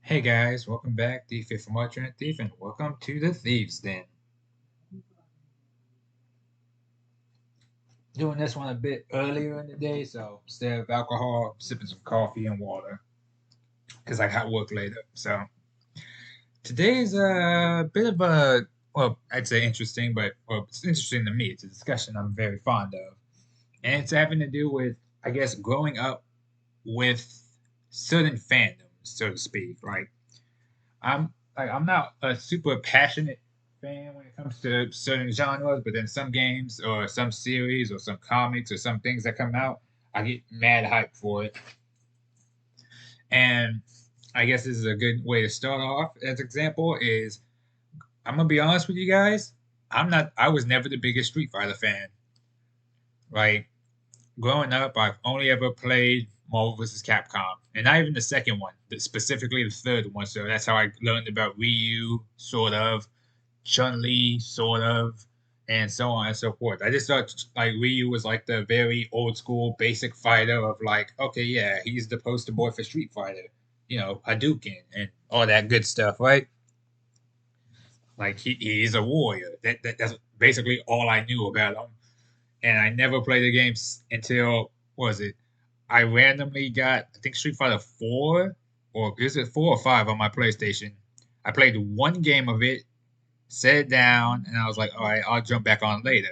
Hey guys, welcome back, Thief from Archer and Thief, and welcome to the Thieves Den. Doing this one a bit earlier in the day, so instead of alcohol, I'm sipping some coffee and water because I got work later. So today's a bit of a, well, I'd say interesting, but well, it's interesting to me. It's a discussion I'm very fond of, and it's having to do with, I guess, growing up with certain fandoms, so to speak. I'm not a super passionate fan when it comes to certain genres, but then some games or some series or some comics or some things that come out, I get mad hype for it. And I guess this is a good way to start off as example is I'm gonna be honest with you guys. I was never the biggest Street Fighter fan. Like growing up, I've only ever played Marvel vs. Capcom, and not even the second one, but specifically the third one. So that's how I learned about Ryu, sort of, Chun Li, sort of, and so on and so forth. I just thought like Ryu was like the very old school basic fighter of like, okay, yeah, he's the poster boy for Street Fighter, Hadouken and all that good stuff, right? Like he's a warrior. That's basically all I knew about him. And I never played the games until what was it? I randomly got I think Street Fighter 4 or is it 4 or 5 on my PlayStation. I played one game of it, set it down, and I was like, all right, I'll jump back on later.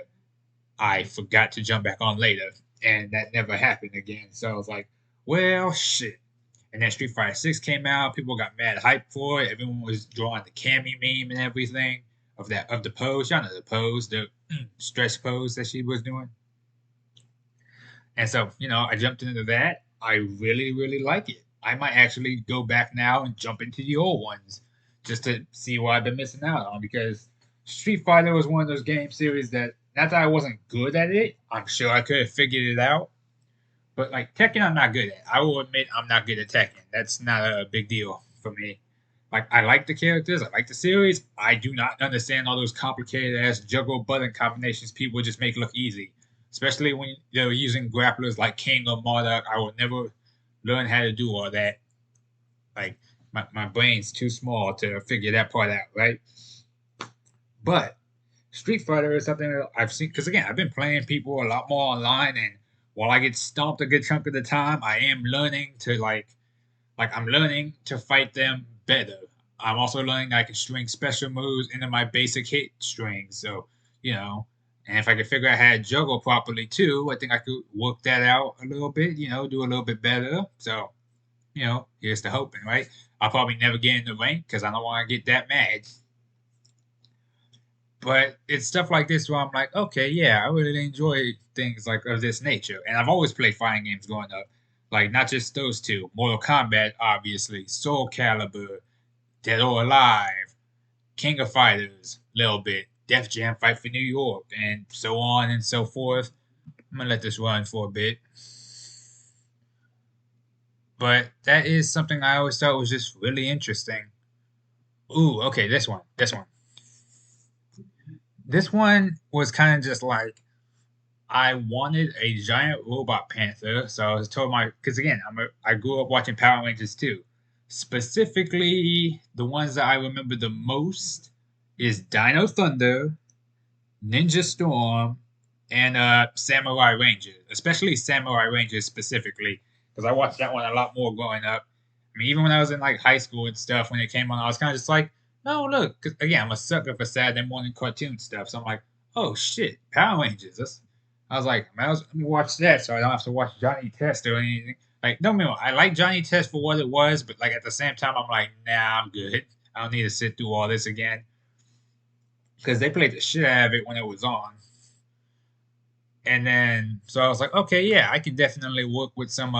I forgot to jump back on later, and that never happened again. So I was like, well, shit. And then Street Fighter 6 came out. People got mad hype for it. Everyone was drawing the Cammy meme and everything of the pose. Y'all know the pose, the stretch pose that she was doing. And so, I jumped into that. I really, really like it. I might actually go back now and jump into the old ones just to see what I've been missing out on because Street Fighter was one of those game series that, not that I wasn't good at it, I'm sure I could have figured it out. But like Tekken, I'm not good at. I will admit I'm not good at Tekken. That's not a big deal for me. Like I like the characters, I like the series. I do not understand all those complicated ass juggle button combinations people just make look easy. Especially when they're using grapplers like King or Marduk. I will never learn how to do all that. Like my brain's too small to figure that part out, right? But Street Fighter is something that I've seen because again, I've been playing people a lot more online, and while I get stomped a good chunk of the time, I am learning to I'm learning to fight them better. I'm also learning I can string special moves into my basic hit string. So, you know, and if I could figure out how to juggle properly too, I think I could work that out a little bit, do a little bit better. So, here's the hoping, right? I'll probably never get in the rank because I don't want to get that mad. But it's stuff like this where I'm like, okay, yeah, I really enjoy things like of this nature. And I've always played fighting games growing up. Like not just those two. Mortal Kombat, obviously, Soul Calibur, Dead or Alive, King of Fighters, little bit, Def Jam Fight for New York, and so on and so forth. I'm gonna let this run for a bit. But that is something I always thought was just really interesting. Ooh, okay, this one. This one. This one was kind of just like I wanted a giant robot panther, so I was told because again I grew up watching Power Rangers too. Specifically, the ones that I remember the most is Dino Thunder, Ninja Storm, and Samurai Ranger. Especially Samurai Ranger specifically, because I watched that one a lot more growing up. I mean, even when I was in like high school and stuff, when it came on, I was kind of just like, oh look, 'cause, again, I'm a sucker for Saturday morning cartoon stuff, so I'm like, oh shit, Power Rangers. I was like, man, let me watch that, so I don't have to watch Johnny Test or anything. Like, no, me wrong, I like Johnny Test for what it was, but like at the same time, I'm like, nah, I'm good. I don't need to sit through all this again because they played the shit out of it when it was on. And then, so I was like, okay, yeah, I can definitely work with some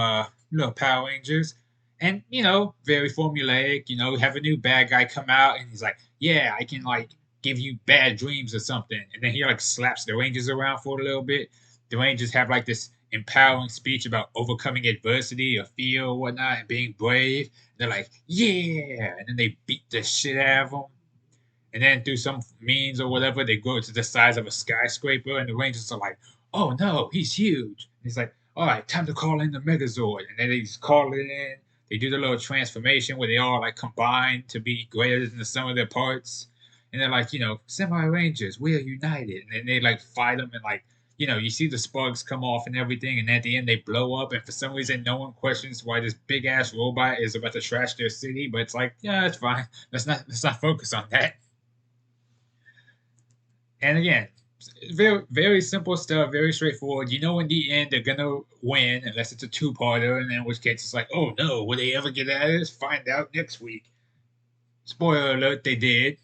little Power Rangers. And, very formulaic, have a new bad guy come out and he's like, yeah, I can like give you bad dreams or something. And then he like slaps the Rangers around for a little bit. The Rangers have like this empowering speech about overcoming adversity or fear or whatnot and being brave. They're like, yeah. And then they beat the shit out of them. And then through some means or whatever, they grow to the size of a skyscraper, and the Rangers are like, "Oh no, he's huge." And he's like, "All right, time to call in the Megazord." And then they just call it in. they do the little transformation where they all like combine to be greater than the sum of their parts. And they're like, Samurai Rangers, we are united. And then they like fight them and like, you see the sparks come off and everything, and at the end they blow up, and for some reason no one questions why this big ass robot is about to trash their city, but it's like, yeah, it's fine. Let's not focus on that. And again, very very simple stuff, very straightforward. In the end they're gonna win unless it's a two-parter, and in which case it's like, oh no, will they ever get out of this? Find out next week. Spoiler alert, they did.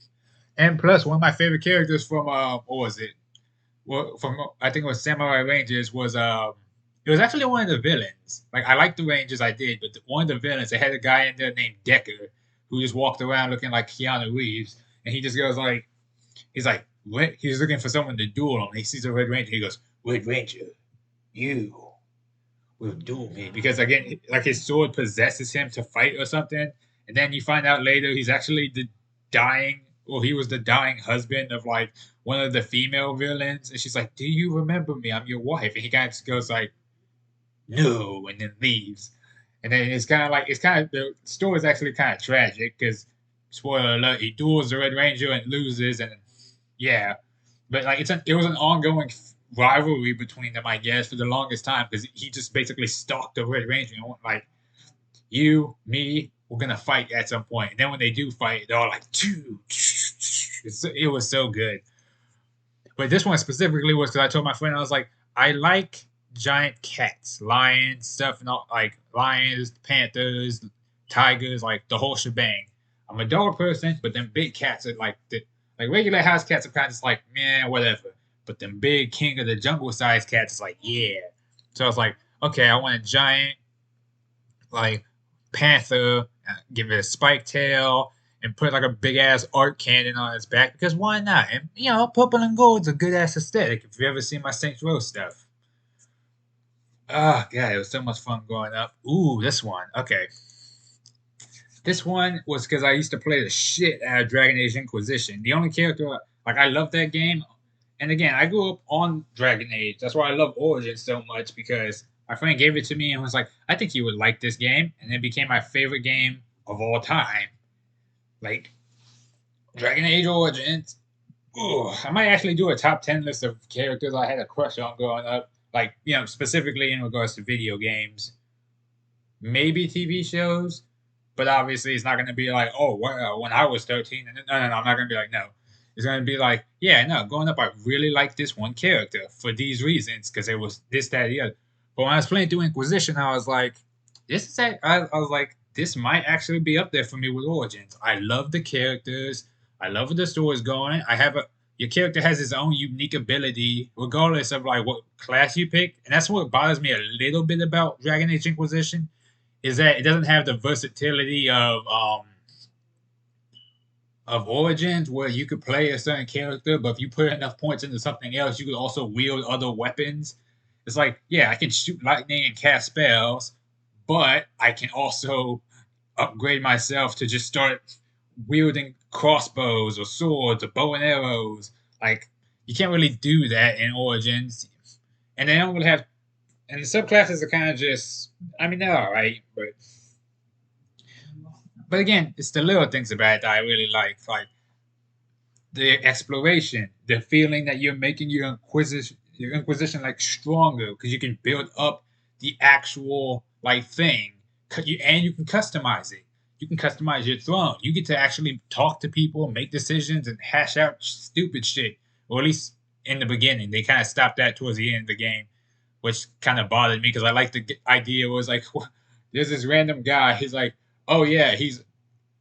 And plus, one of my favorite characters from what was it? Well, from I think it was Samurai Rangers was it was actually one of the villains. Like I liked the Rangers, I did, but one of the villains, they had a guy in there named Decker who just walked around looking like Keanu Reeves, and he just goes like, he's like, he's looking for someone to duel him. He sees a Red Ranger, he goes, Red Ranger, you will duel me, because again, like his sword possesses him to fight or something, and then you find out later he's actually the dying, or he was the dying husband of like one of the female villains, and she's like, "Do you remember me? I'm your wife." And he kind of just goes like, "No," and then leaves. And then it's kind of the story is actually kind of tragic because, spoiler alert, he duels the Red Ranger and loses, and yeah, but like it was an ongoing rivalry between them, I guess, for the longest time, because he just basically stalked the Red Ranger and went like, "You, me, we're gonna fight at some point." And then when they do fight, they're all like, it was so good. But this one specifically was because I told my friend, I was like, I like giant cats, lions, stuff, and all, like lions, panthers, tigers, like the whole shebang. I'm a dog person, but them big cats are like regular house cats are kind of just like, man, whatever. But them big king of the jungle size cats is like, yeah. So I was like, okay, I want a giant like panther, give it a spike tail, and put like a big ass art cannon on its back, because why not? And purple and gold's a good ass aesthetic. If you ever seen my Saints Row stuff. Oh god, it was so much fun growing up. Ooh, this one. Okay. This one was because I used to play the shit out of Dragon Age Inquisition. The only character, like, I love that game. And again, I grew up on Dragon Age. That's why I love Origins so much, because my friend gave it to me and was like, I think you would like this game. And it became my favorite game of all time. Like, Dragon Age Origins. Ooh, I might actually do a top 10 list of characters I had a crush on growing up. Like, specifically in regards to video games. Maybe TV shows, but obviously it's not going to be like, oh, well, when I was 13. No, no, no, I'm not going to be like, no. It's going to be like, yeah, no, growing up, I really liked this one character for these reasons, because it was this, that, the other. But when I was playing through Inquisition, I was like, I was like, this might actually be up there for me with Origins. I love the characters. I love where the story's going. Your character has his own unique ability, regardless of like what class you pick. And that's what bothers me a little bit about Dragon Age Inquisition, is that it doesn't have the versatility of Origins, where you could play a certain character, but if you put enough points into something else, you could also wield other weapons. It's like, yeah, I can shoot lightning and cast spells, but I can also upgrade myself to just start wielding crossbows or swords or bow and arrows. Like, you can't really do that in Origins. And they don't really have, and the subclasses are kind of just, I mean, they're alright, but again, it's the little things about it that I really like the exploration, the feeling that you're making your inquisition like stronger, because you can build up the actual like thing, and you can customize it. You can customize your throne. You get to actually talk to people, make decisions, and hash out stupid shit. Or at least in the beginning, they kind of stopped that towards the end of the game, which kind of bothered me, because I like the idea was like, there's this random guy. He's like, oh yeah, he's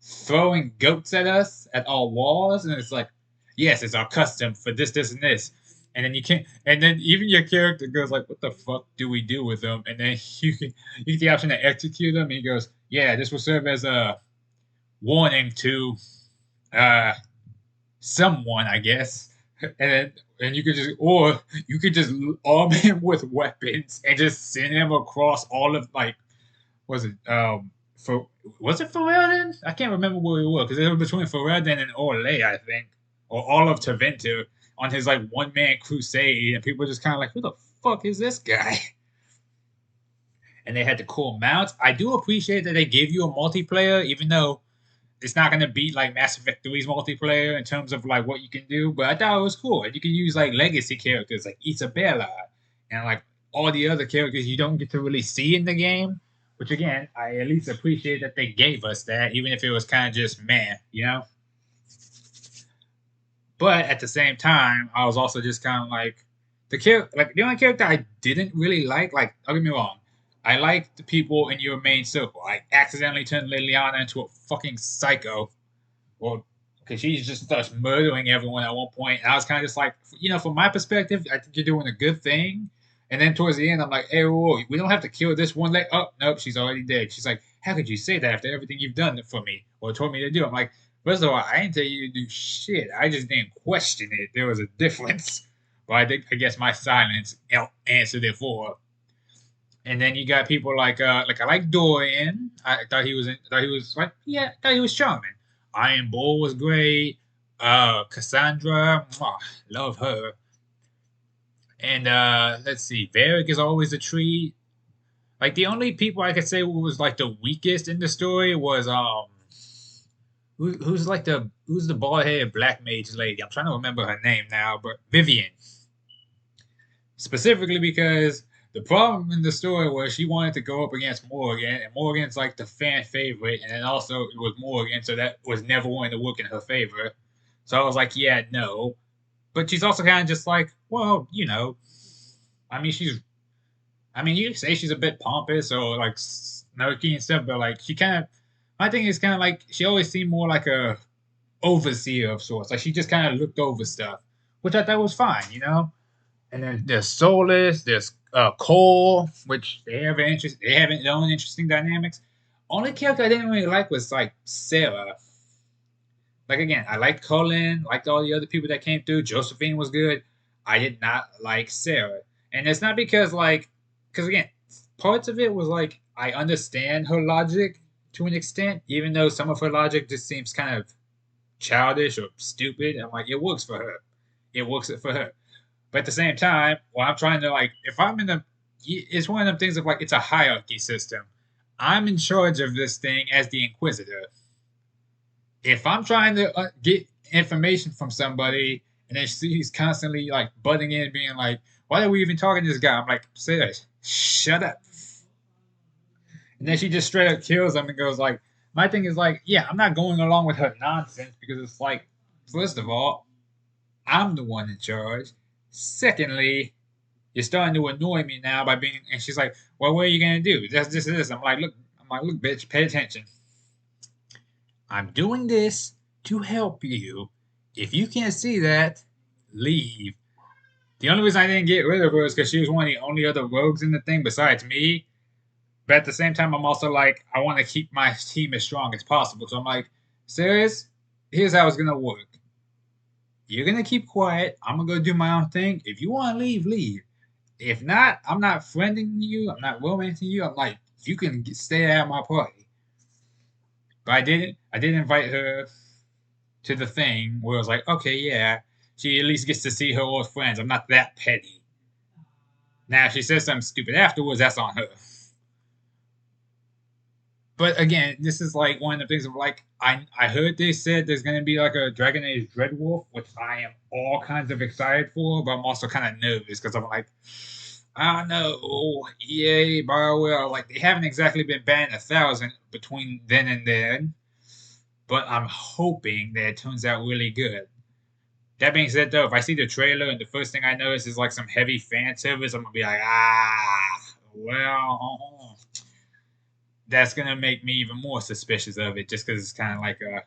throwing goats at us at our walls, and it's like, yes, it's our custom for this, this, and this. And then you can't, and then even your character goes like, "What the fuck do we do with them?" And then you get the option to execute them. And he goes, "Yeah, this will serve as a warning to uh someone, I guess." And you could just, or you could just arm him with weapons and just send him across all of like, was it for was it Ferelden? I can't remember where he was, because it was between Ferelden and Orlais, I think, or all of Taventa, on his like one man crusade, and people were just kind of like, who the fuck is this guy? and they had the cool mounts. I do appreciate that they gave you a multiplayer, even though it's not gonna beat like Mass Effect 3's multiplayer in terms of like what you can do. But I thought it was cool. And you can use like legacy characters like Isabella and like all the other characters you don't get to really see in the game. Which again, I at least appreciate that they gave us that, even if it was kind of just man, you know. But at the same time, I was also just kind of like the only character I didn't really like. Don't get me wrong, I like the people in your main circle. I accidentally turned Liliana into a fucking psycho, or because she just starts murdering everyone at one point, and I was kind of just like, from my perspective, I think you're doing a good thing. And then towards the end, I'm like, hey, whoa, we don't have to kill this one. Oh, nope, she's already dead. She's like, how could you say that after everything you've done for me or told me to do? I'm like, first of all, I didn't tell you to do shit. I just didn't question it. There was a difference. But I guess my silence answered it for her. And then you got people like I like Dorian. I thought he was like, yeah, I thought he was charming. Iron Bull was great. Cassandra, mwah, love her. And let's see, Varric is always a treat. Like the only people I could say who was like the weakest in the story was who's the bald headed black mage lady? I'm trying to remember her name now, but Vivian. Specifically because the problem in the story was she wanted to go up against Morgan, and Morgan's like the fan favorite, and then also it was Morgan, so that was never going to work in her favor. So I was like, yeah, no. But she's also kind of just like, well, I mean, you say she's a bit pompous or like snarky and stuff, but like she kind of, my thing is kind of like she always seemed more like a overseer of sorts. Like she just kind of looked over stuff, which I thought was fine. And then there's Solus, there's Cole, which they have their own interesting dynamics. Only character I didn't really like was like Sarah. Like again, I liked Colin, liked all the other people that came through. Josephine was good. I did not like Sarah, and it's not because again, parts of it was like I understand her logic to an extent, even though some of her logic just seems kind of childish or stupid. I'm like, it works for her. It works for her. But at the same time, when I'm trying to like, if I'm in the, it's one of them things of like, it's a hierarchy system. I'm in charge of this thing as the Inquisitor. If I'm trying to get information from somebody and then he's constantly like butting in, being like, why are we even talking to this guy? I'm like, serious, shut up. And then she just straight up kills him and goes like, my thing is like, yeah, I'm not going along with her nonsense because it's like, first of all, I'm the one in charge. Secondly, you're starting to annoy me now by being. And she's like, well, what are you gonna do? That's this. Look, bitch, pay attention. I'm doing this to help you. If you can't see that, leave. The only reason I didn't get rid of her is because she was one of the only other rogues in the thing besides me. But at the same time, I'm also like, I want to keep my team as strong as possible. So I'm like, serious? Here's how it's gonna work. You're gonna keep quiet. I'm gonna go do my own thing. If you want to leave, leave. If not, I'm not friending you. I'm not romancing you. I'm like, you can stay out of my party. But I didn't. I did invite her to the thing where I was like, okay, yeah, she at least gets to see her old friends. I'm not that petty. Now, if she says something stupid afterwards, that's on her. But again, this is like one of the things of like I heard they said there's gonna be like a Dragon Age Dreadwolf, which I am all kinds of excited for, but I'm also kind of nervous because I'm like, I don't know, EA, Bioware, like they haven't exactly been batting 1,000 between then and then, but I'm hoping that it turns out really good. That being said, though, if I see the trailer and the first thing I notice is like some heavy fan service, I'm gonna be like, well, that's gonna make me even more suspicious of it, just because it's kind of like a.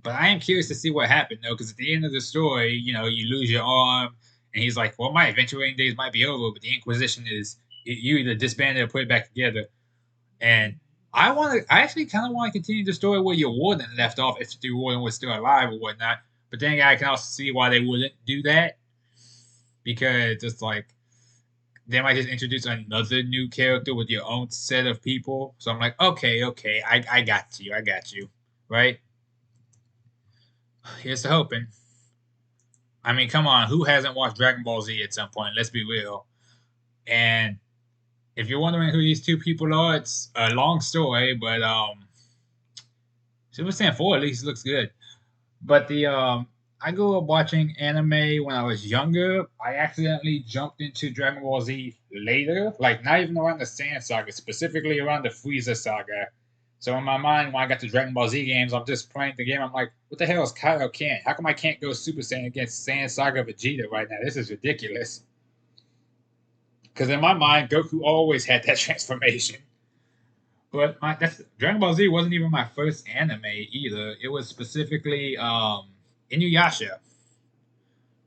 But I am curious to see what happened though, because at the end of the story, you lose your arm, and he's like, "Well, my adventuring days might be over, but the Inquisition is you either disband it or put it back together." And I actually kind of want to continue the story where your warden left off, if the warden was still alive or whatnot. But then I can also see why they wouldn't do that, because it's like they might just introduce another new character with your own set of people. So I'm like, okay, I got you, right? Here's to hoping. I mean, come on, who hasn't watched Dragon Ball Z at some point? Let's be real. And if you're wondering who these two people are, it's a long story, but Super Saiyan 4 at least looks good. But the I grew up watching anime when I was younger. I accidentally jumped into Dragon Ball Z later, like not even around the Sand Saga, specifically around the Frieza Saga. So in my mind, when I got to Dragon Ball Z games, I'm just playing the game. I'm like, what the hell is Kaido can't? How come I can't go Super Saiyan against Sand Saga Vegeta right now? This is ridiculous. Because in my mind, Goku always had that transformation. But that's Dragon Ball Z wasn't even my first anime either. It was specifically Inuyasha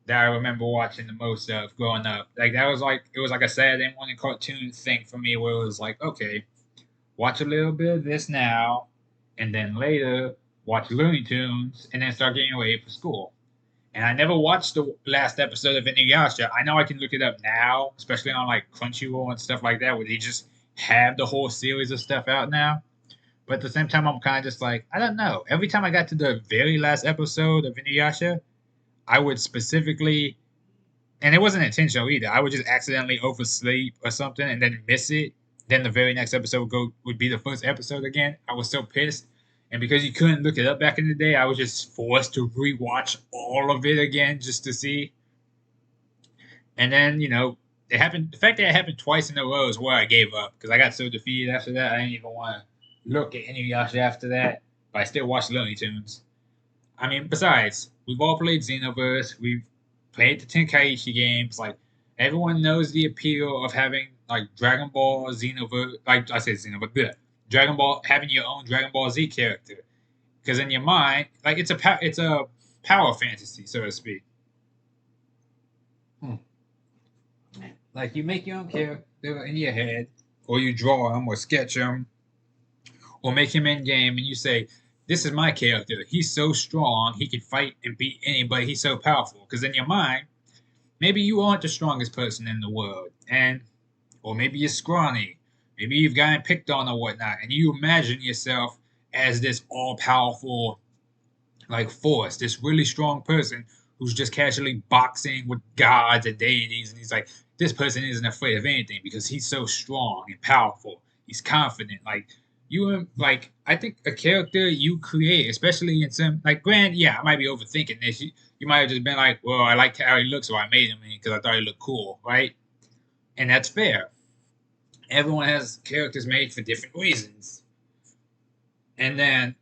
that I remember watching the most of growing up. Like that was like it was like a Saturday morning cartoon thing for me where it was like, okay, watch a little bit of this now, and then later watch Looney Tunes, and then start getting ready for school. And I never watched the last episode of Inuyasha. I know I can look it up now, especially on like Crunchyroll and stuff like that, where they just have the whole series of stuff out now. But at the same time, I'm kind of just like, I don't know. Every time I got to the very last episode of Inuyasha, I would specifically, and it wasn't intentional either. I would just accidentally oversleep or something and then miss it. Then the very next episode would be the first episode again. I was so pissed, and because you couldn't look it up back in the day, I was just forced to rewatch all of it again just to see. And then it happened. The fact that it happened twice in a row is where I gave up because I got so defeated after that. I didn't even want to look at Inuyasha after that. But I still watched Looney Tunes. I mean, besides, we've all played Xenoverse. We've played the Tenkaichi games. Like everyone knows the appeal of having like Dragon Ball Xenoverse. Like I said, Xenoverse. Bleh, Dragon Ball having your own Dragon Ball Z character. Because in your mind, like it's a power fantasy, so to speak. Hmm. Like you make your own character in your head, or you draw him, or sketch him, or make him in game, and you say, "This is my character. He's so strong. He can fight and beat anybody. He's so powerful." Because in your mind, maybe you aren't the strongest person in the world, and or maybe you're scrawny, maybe you've gotten picked on or whatnot, and you imagine yourself as this all-powerful like force, this really strong person who's just casually boxing with gods and deities, and he's like, this person isn't afraid of anything because he's so strong and powerful. He's confident. Like like I think a character you create, especially in some like Grant, yeah, I might be overthinking this. You might have just been like, well, I liked how he looks, so I made him because I thought he looked cool, right? And that's fair. Everyone has characters made for different reasons. And then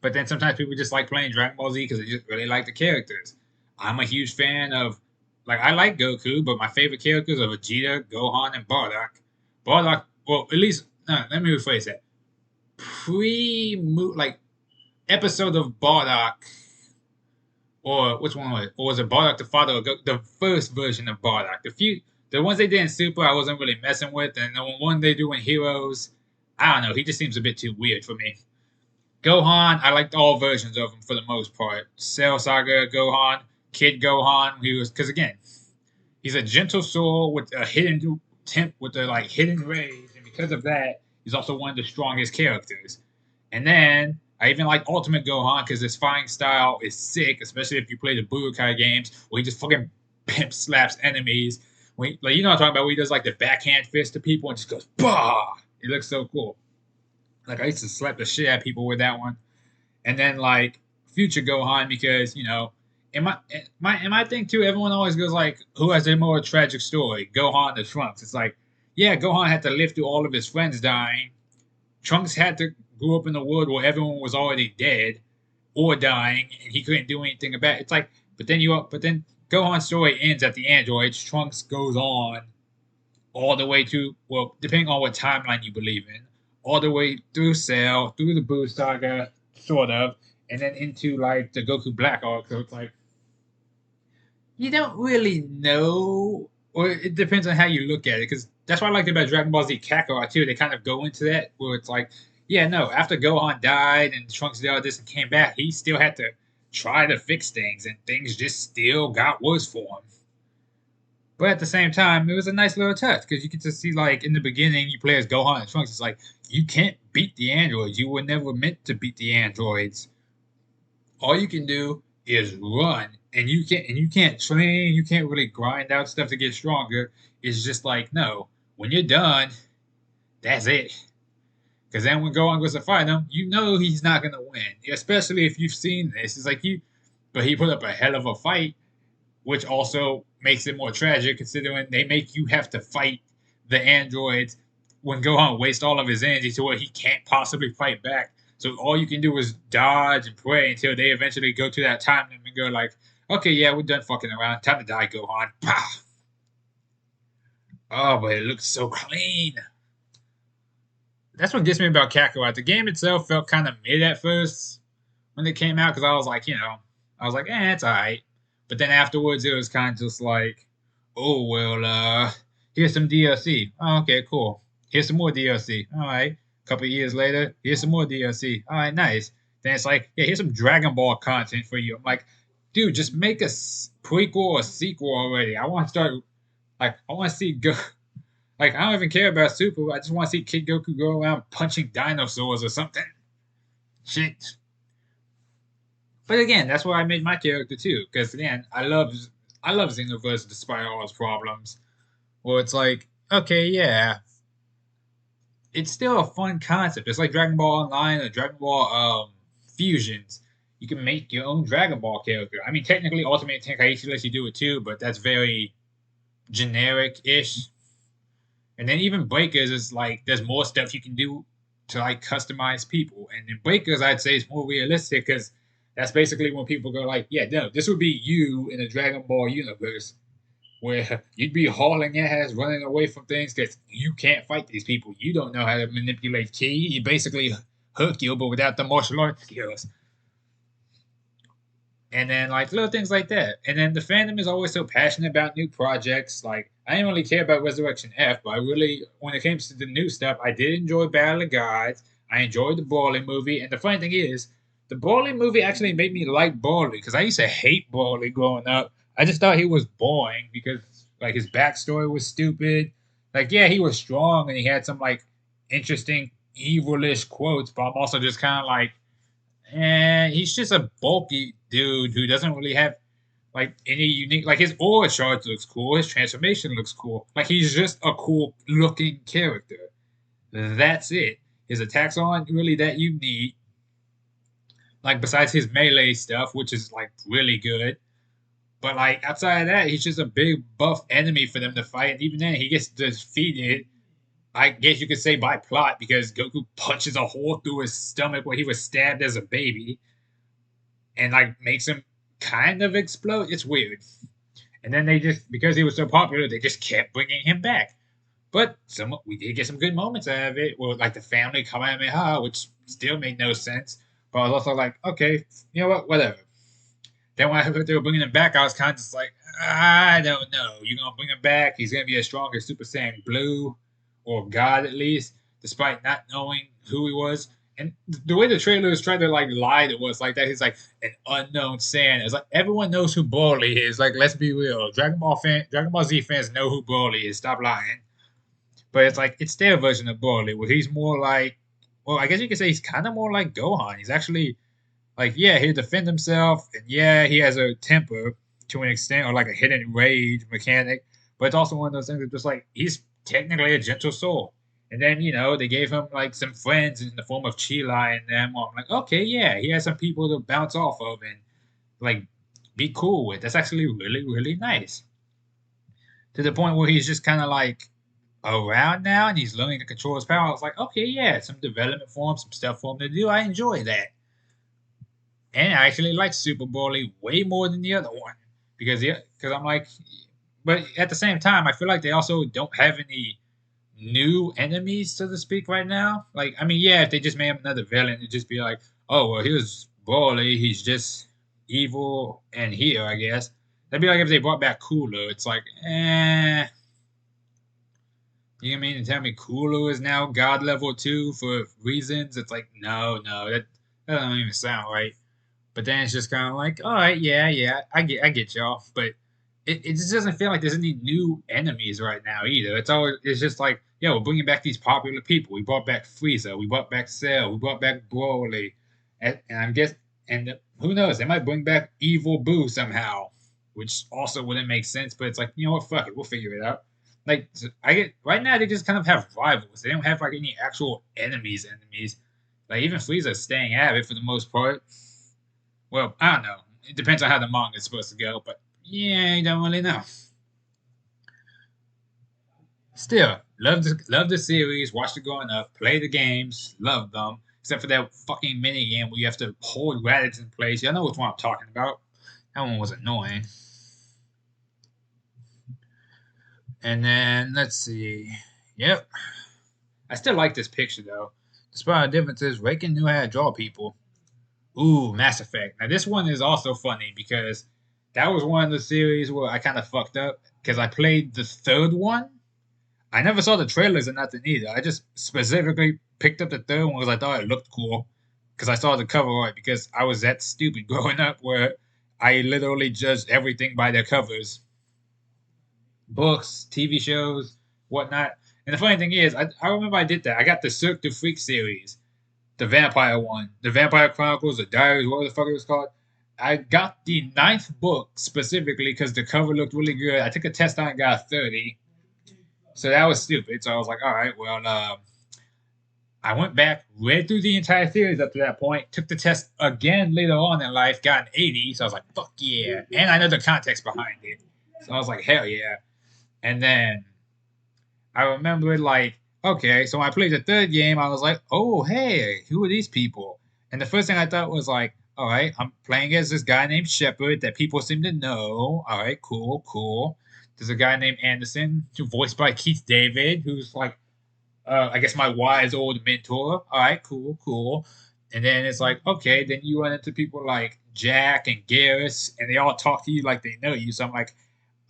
but then sometimes people just like playing Dragon Ball Z because they just really like the characters. I'm a huge fan of, like, I like Goku, but my favorite characters are Vegeta, Gohan, and Bardock. Bardock, well, at least, no, let me rephrase that. Like, episode of Bardock, or which one was it? Or was it Bardock the Father? Or the first version of Bardock. The ones they did in Super, I wasn't really messing with, and the one they do in Heroes, I don't know, he just seems a bit too weird for me. Gohan, I liked all versions of him for the most part. Cell Saga Gohan, Kid Gohan, he was because again, he's a gentle soul with a hidden temp with the like hidden rays, and because of that, he's also one of the strongest characters. And then I even like Ultimate Gohan because his fighting style is sick, especially if you play the Budokai games where he just fucking pimp slaps enemies. Like you know what I'm talking about, where he does like the backhand fist to people and just goes bah. It looks so cool. Like I used to slap the shit out of people with that one. And then like future Gohan because in my thing too, everyone always goes like, who has a more tragic story, Gohan or Trunks? It's like, yeah, Gohan had to live through all of his friends dying. Trunks had to grow up in a world where everyone was already dead or dying, and he couldn't do anything about it. It's like, but then Gohan's story ends at the androids. Trunks goes on all the way to, well, depending on what timeline you believe in, all the way through Cell, through the Boo Saga, sort of, and then into like the Goku Black arc. So it's like you don't really know, or it depends on how you look at it. Because that's what I liked about Dragon Ball Z Kakarot too. They kind of go into that where it's like, yeah, no, after Gohan died and Trunks did all this and came back, he still had to try to fix things, and things just still got worse for him. But at the same time, it was a nice little touch because you get to see, like, in the beginning, you play as Gohan and Trunks. It's like, you can't beat the androids. You were never meant to beat the androids. All you can do is run and you can't train, you can't really grind out stuff to get stronger. It's just like no, when you're done, that's it. Because then when Gohan goes to fight him, you know he's not gonna win. Especially if you've seen this. It's like but he put up a hell of a fight, which also makes it more tragic considering they make you have to fight the androids when Gohan wastes all of his energy to where he can't possibly fight back. So all you can do is dodge and pray until they eventually go to that time limit and go like, okay, yeah, we're done fucking around. Time to die, Gohan. Pow! Oh, but it looks so clean. That's what gets me about Kakarot. The game itself felt kind of mid at first when it came out because I was like, I was like, it's alright. But then afterwards, it was kind of just like, oh well, here's some DLC. Oh, okay, cool. Here's some more DLC. All right. A couple of years later, here's some more DLC. All right, nice. Then it's like, yeah, here's some Dragon Ball content for you. I'm like, dude, just make a prequel or sequel already. I want to start. Like, I want to see go. Like, I don't even care about Super. I just want to see Kid Goku go around punching dinosaurs or something. Shit. But again, that's why I made my character too. Because again, I love Xenoverse despite all its problems. Well, it's like, okay, yeah, it's still a fun concept. It's like Dragon Ball Online or Dragon Ball Fusions. You can make your own Dragon Ball character. I mean, technically, Ultimate Tenkaichi lets you do it too, but that's very generic-ish. And then even Breakers is like there's more stuff you can do to like customize people. And in Breakers, I'd say it's more realistic because that's basically when people go like, yeah, no, this would be you in a Dragon Ball universe where you'd be hauling ass, running away from things because you can't fight these people. You don't know how to manipulate ki. You basically Hercule, but without the martial arts skills. And then like little things like that. And then the fandom is always so passionate about new projects. Like I didn't really care about Resurrection F, but I really, when it came to the new stuff, I did enjoy Battle of Gods. I enjoyed the Broly movie, and the funny thing is, the Broly movie actually made me like Broly because I used to hate Broly growing up. I just thought he was boring because like his backstory was stupid. Like yeah, he was strong and he had some like interesting evilish quotes, but I'm also just kind of like, he's just a bulky dude who doesn't really have like any unique. Like his aura charge looks cool, his transformation looks cool. Like he's just a cool looking character. That's it. His attacks aren't really that unique. Like besides his melee stuff, which is like really good. But like outside of that, he's just a big buff enemy for them to fight. And even then, he gets defeated. I guess you could say by plot because Goku punches a hole through his stomach where he was stabbed as a baby, and like makes him kind of explode. It's weird. And then they just because he was so popular, they just kept bringing him back. But we did get some good moments out of it, with like the family Kamehameha, which still made no sense. But I was also like, okay, you know what, whatever. Then when I heard they were bringing him back, I was kind of just like, I don't know. You're gonna bring him back? He's gonna be a stronger Super Saiyan Blue, or God at least, despite not knowing who he was. And the way the trailers tried to like lie to us like that, he's like an unknown Saiyan. It's like everyone knows who Broly is. Like, let's be real. Dragon Ball Z fans know who Broly is. Stop lying. But it's like it's their version of Broly, where he's more like, well, I guess you could say he's kind of more like Gohan. He's actually like, yeah, he'll defend himself, and yeah, he has a temper to an extent, or like a hidden rage mechanic. But it's also one of those things that's just like he's technically a gentle soul. And then they gave him like some friends in the form of Chila and them. I'm like, okay, yeah, he has some people to bounce off of and like be cool with. That's actually really, really nice. To the point where he's just kind of like around now and he's learning to control his power. I was like, okay, yeah, some development for him, some stuff for him to do. I enjoy that. And I actually like Super Broly way more than the other one because I'm like, but at the same time, I feel like they also don't have any new enemies, so to speak, right now. Like, I mean, yeah, if they just made him another villain, it'd just be like, oh, well, here's Broly. He's just evil and here, I guess. That'd be like if they brought back Cooler. It's like, you mean to tell me Cooler is now God level 2 for reasons? It's like, no, that doesn't even sound right. But then it's just kind of like, all right, yeah, I get y'all. But it just doesn't feel like there's any new enemies right now either. It's just like, yeah, we're bringing back these popular people. We brought back Frieza, we brought back Cell, we brought back Broly, and I'm guess and who knows? They might bring back Evil Boo somehow, which also wouldn't make sense. But it's like, you know what? Fuck it, we'll figure it out. Like I get right now, they just kind of have rivals. They don't have like any actual enemies. Enemies. Like even Frieza's staying at it for the most part. Well, I don't know. It depends on how the manga is supposed to go, but yeah, you don't really know. Still, love the series, watched it growing up, play the games, love them. Except for that fucking mini game where you have to hold radix in place. Y'all know which one I'm talking about. That one was annoying. And then let's see. Yep. I still like this picture though. Despite the differences, Raken knew how to draw people. Ooh, Mass Effect. Now this one is also funny because that was one of the series where I kind of fucked up because I played the third one. I never saw the trailers or nothing either. I just specifically picked up the third one because I thought it looked cool. Because I saw the cover art because I was that stupid growing up where I literally judged everything by their covers. Books, TV shows, whatnot. And the funny thing is, I remember I did that. I got the Cirque du Freak series, the vampire one, the Vampire Chronicles, the Diaries, whatever the fuck it was called. I got the ninth book specifically because the cover looked really good. I took a test on it, got a 30. So that was stupid. So I was like, all right, well, I went back, read through the entire series up to that point, took the test again later on in life, got an 80. So I was like, fuck yeah. And I know the context behind it. So I was like, hell yeah. And then I remember like, okay, so when I played the third game, I was like, oh hey, who are these people? And the first thing I thought was like, all right, I'm playing as this guy named Shepard that people seem to know. All right, cool, cool. There's a guy named Anderson, voiced by Keith David, who's like, I guess my wise old mentor. All right, cool, cool. And then it's like, okay, then you run into people like Jack and Garrus, and they all talk to you like they know you. So I'm like,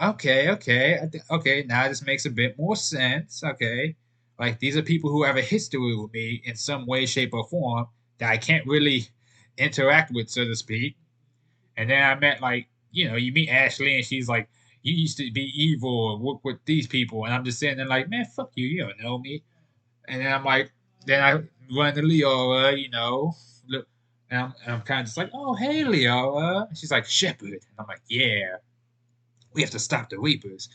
okay, okay, okay. Now this makes a bit more sense. Okay, like these are people who have a history with me in some way, shape, or form that I can't really interact with, so to speak. And then I met like, you meet Ashley, and she's like, you used to be evil or work with these people, and I'm just sitting there like, man, fuck you, you don't know me. And then I'm like, then I run to Leora, look, and I'm kind of just like, oh hey Leora. And she's like, Shepard, and I'm like, yeah, we have to stop the Reapers.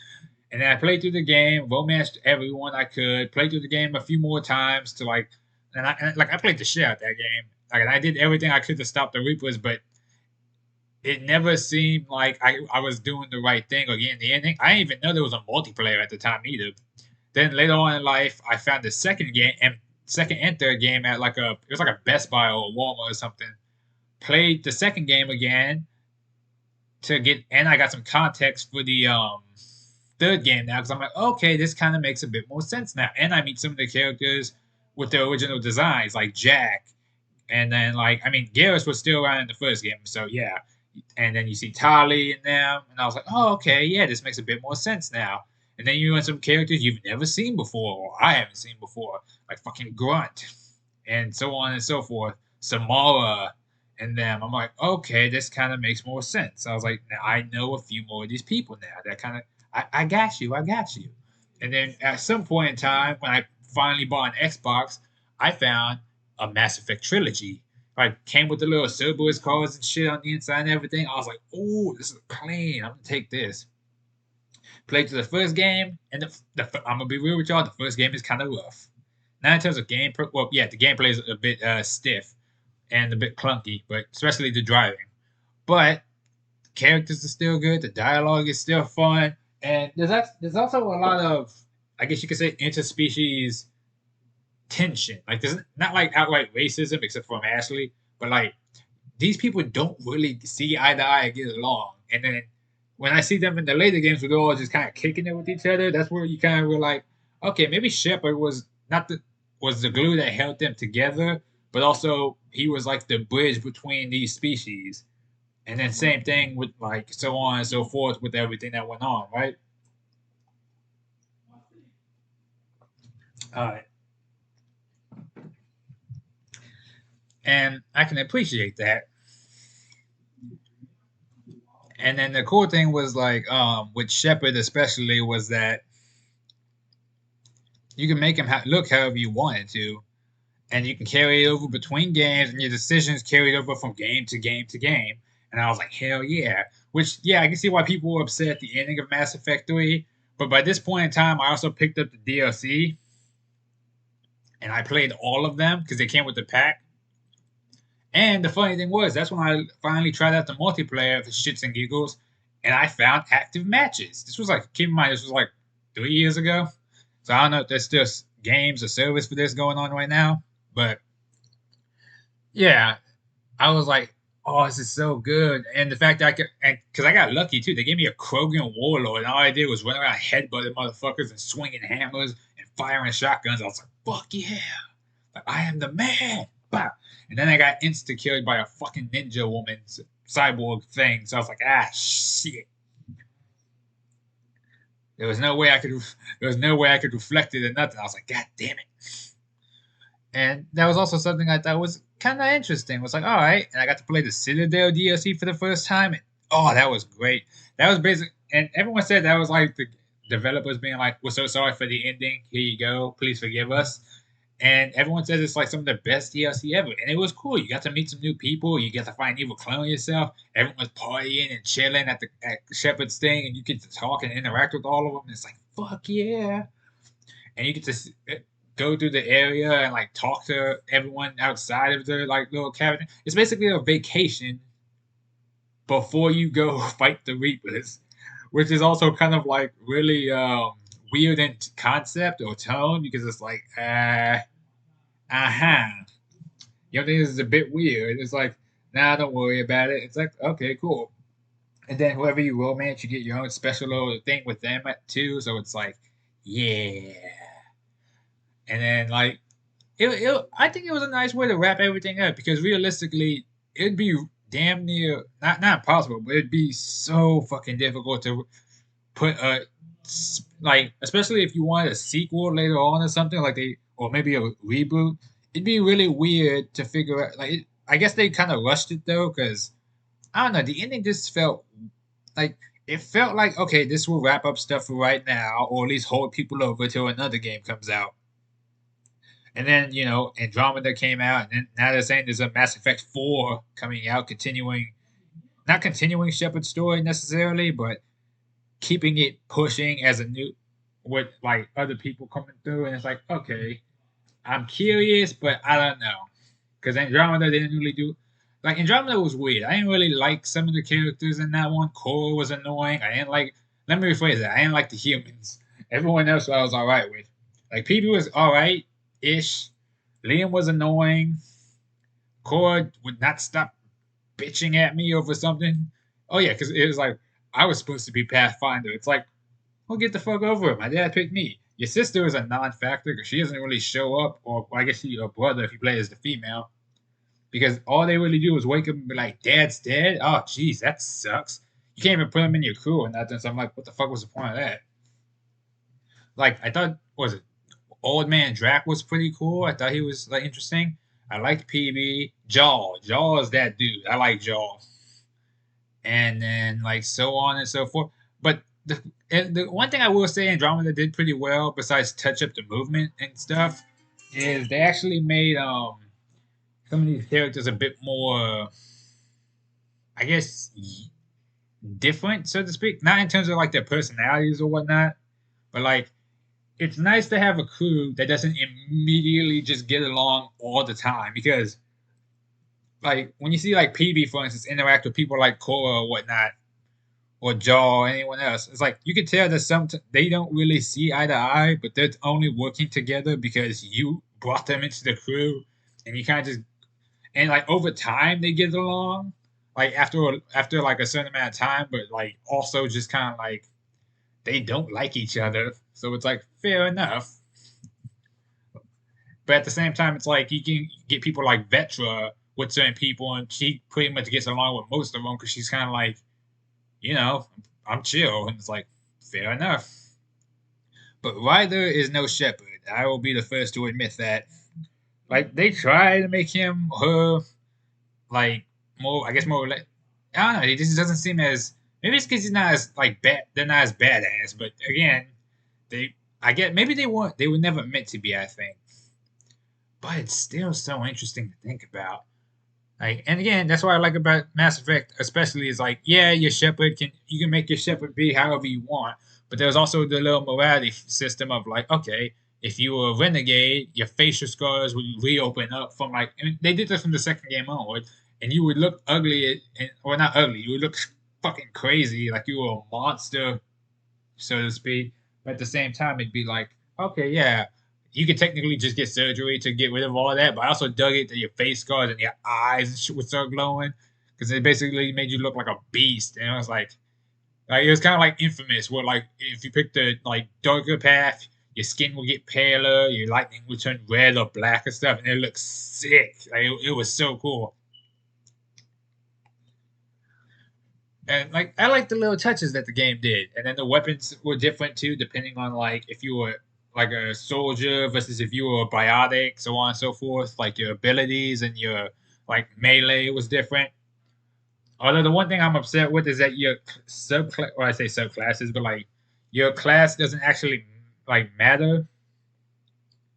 And then I played through the game, romanced everyone I could, played through the game a few more times to like, like I played the shit out of that game. Like, and I did everything I could to stop the Reapers, but it never seemed like I was doing the right thing or getting the ending. I didn't even know there was a multiplayer at the time either. Then later on in life, I found the second and third game at like it was like a Best Buy or a Walmart or something. Played the second game again and I got some context for the third game now because I'm like, okay, this kind of makes a bit more sense now. And I meet some of the characters with their original designs, like Jack, and then like I mean, Garrus was still around in the first game, so yeah. And then you see Tali in them, and I was like, oh, okay, yeah, this makes a bit more sense now. And then you run some characters you've never seen before, or I haven't seen before, like fucking Grunt, and so on and so forth. Samara and them. I'm like, okay, this kind of makes more sense. I was like, now I know a few more of these people now. That kind of, I got you, I got you. And then at some point in time, when I finally bought an Xbox, I found a Mass Effect trilogy. Like came with the little Cerberus cards and shit on the inside and everything. I was like, oh, this is clean. I'm gonna take this. Played through the first game, and I'm gonna be real with y'all. The first game is kind of rough. Not in terms of gameplay. Well, yeah, the gameplay is a bit stiff and a bit clunky, but especially the driving. But characters are still good. The dialogue is still fun, and there's also a lot of, I guess you could say, interspecies tension. Like there's not like outright racism, except from Ashley, but like these people don't really see eye to eye and get along. And then when I see them in the later games where they're all just kind of kicking it with each other, that's where you kind of were like, okay, maybe Shepard was the glue that held them together, but also he was like the bridge between these species. And then same thing with like so on and so forth with everything that went on, right? Uh, and I can appreciate that. And then the cool thing was like with Shepard especially was that you can make him look however you wanted to. and you can carry it over between games, and your decisions carried over from game to game to game. And I was like, hell yeah. Which, yeah, I can see why people were upset at the ending of Mass Effect 3. But by this point in time, I also picked up the DLC, and I played all of them because they came with the pack. And the funny thing was, that's when I finally tried out the multiplayer for shits and giggles, and I found active matches. This was like, keep in mind, this was like 3 years ago. So I don't know if there's still games or service for this going on right now. But yeah, I was like, oh, this is so good. And the fact that I could, and because I got lucky too, they gave me a Krogan Warlord, and all I did was run around headbutting motherfuckers and swinging hammers and firing shotguns. I was like, fuck yeah. Like, I am the man. Bah. And then I got insta killed by a fucking ninja woman cyborg thing. So I was like, ah, shit. There was no way I could. There was no way I could reflect it or nothing. I was like, God damn it. And that was also something I thought was kind of interesting. It was like, all right, and I got to play the Citadel DLC for the first time, and oh, that was great. That was basic, and everyone said that was like the developers being like, "We're so sorry for the ending. Here you go. Please forgive us." And everyone says it's like some of the best DLC ever, and it was cool. You got to meet some new people. You get to find evil clone yourself. Everyone was partying and chilling at Shepard's thing, and you get to talk and interact with all of them. And it's like, fuck yeah! And you get to go through the area and like talk to everyone outside of the like little cabin. It's basically a vacation before you go fight the Reapers, which is also kind of like really weird in concept or tone because it's like uh-huh. You know, think this is a bit weird. It's like, nah, don't worry about it. It's like, okay, cool. And then whoever you romance, you get your own special little thing with them too. So it's like, yeah. And then like I think it was a nice way to wrap everything up because realistically, it'd be damn near not possible, but it'd be so fucking difficult to put a like, especially if you wanted a sequel later on or something like or maybe a reboot. It'd be really weird to figure out. Like, I guess they kind of rushed it though, because I don't know. The ending just felt like it felt like okay, this will wrap up stuff for right now, or at least hold people over till another game comes out. And then, Andromeda came out, and then now they're saying there's a Mass Effect 4 coming out, not continuing Shepard's story necessarily, but keeping it pushing as a new, with like other people coming through. And it's like, okay, I'm curious, but I don't know. Because Andromeda didn't really do, like, Andromeda was weird. I didn't really like some of the characters in that one. Cora was annoying. Let me rephrase that. I didn't like the humans. Everyone else I was alright with. Like, PB was alright ish. Liam was annoying. Cora would not stop bitching at me over something. Oh yeah, because it was like I was supposed to be Pathfinder. It's like, well, get the fuck over it. My dad picked me. Your sister is a non-factor because she doesn't really show up, or I guess she's your brother if you play as the female. Because all they really do is wake up and be like, "Dad's dead." Oh, jeez, that sucks. You can't even put him in your crew or nothing. So I'm like, what the fuck was the point of that? Like, I thought, was it Old Man Drac was pretty cool. I thought he was like interesting. I liked PB. Jaw. Jaw is that dude. I like Jaw. And then like so on and so forth. But the one thing I will say Andromeda did pretty well, besides touch up the movement and stuff, is they actually made some of these characters a bit more, I guess, different, so to speak. Not in terms of like their personalities or whatnot, but like it's nice to have a crew that doesn't immediately just get along all the time because like when you see like PB for instance interact with people like Cora or whatnot or Jaw or anyone else, it's like you can tell that they don't really see eye to eye, but they're only working together because you brought them into the crew, and you kind of just and like over time they get along, like after like a certain amount of time, but like also just kind of like they don't like each other, so it's like fair enough. But at the same time, it's like you can get people like Vetra with certain people, and she pretty much gets along with most of them because she's kind of like, you know, I'm chill, and it's like fair enough. But Ryder is no Shepherd. I will be the first to admit that. Like they try to make him her like more, I guess more. I don't know. He just doesn't seem as. Maybe it's because he's not as like bad. They're not as badass. But again, they. I get maybe they weren't. They were never meant to be. I think. but it's still so interesting to think about. Like, and again, that's what I like about Mass Effect, especially is like, yeah, your Shepard can you can make your Shepard be however you want, but there's also the little morality system of like, okay, if you were a renegade, your facial scars would reopen up from like, and they did this from the second game onward, and you would look ugly, and or not ugly, you would look fucking crazy, like you were a monster, so to speak. But at the same time, it'd be like, okay, yeah, you could technically just get surgery to get rid of all that, but I also dug it that your face scars and your eyes and shit would start glowing because it basically made you look like a beast. And I was like it was kind of like Infamous, where like if you picked the like darker path, your skin will get paler, your lightning would turn red or black and stuff, and it looks sick. Like it was so cool. And like I like the little touches that the game did, and then the weapons were different too, depending on like if you were like a soldier versus if you were a biotic, so on and so forth. Like your abilities and your like melee was different. Although the one thing I'm upset with is that your subclass, or I say subclasses, but like your class doesn't actually like matter.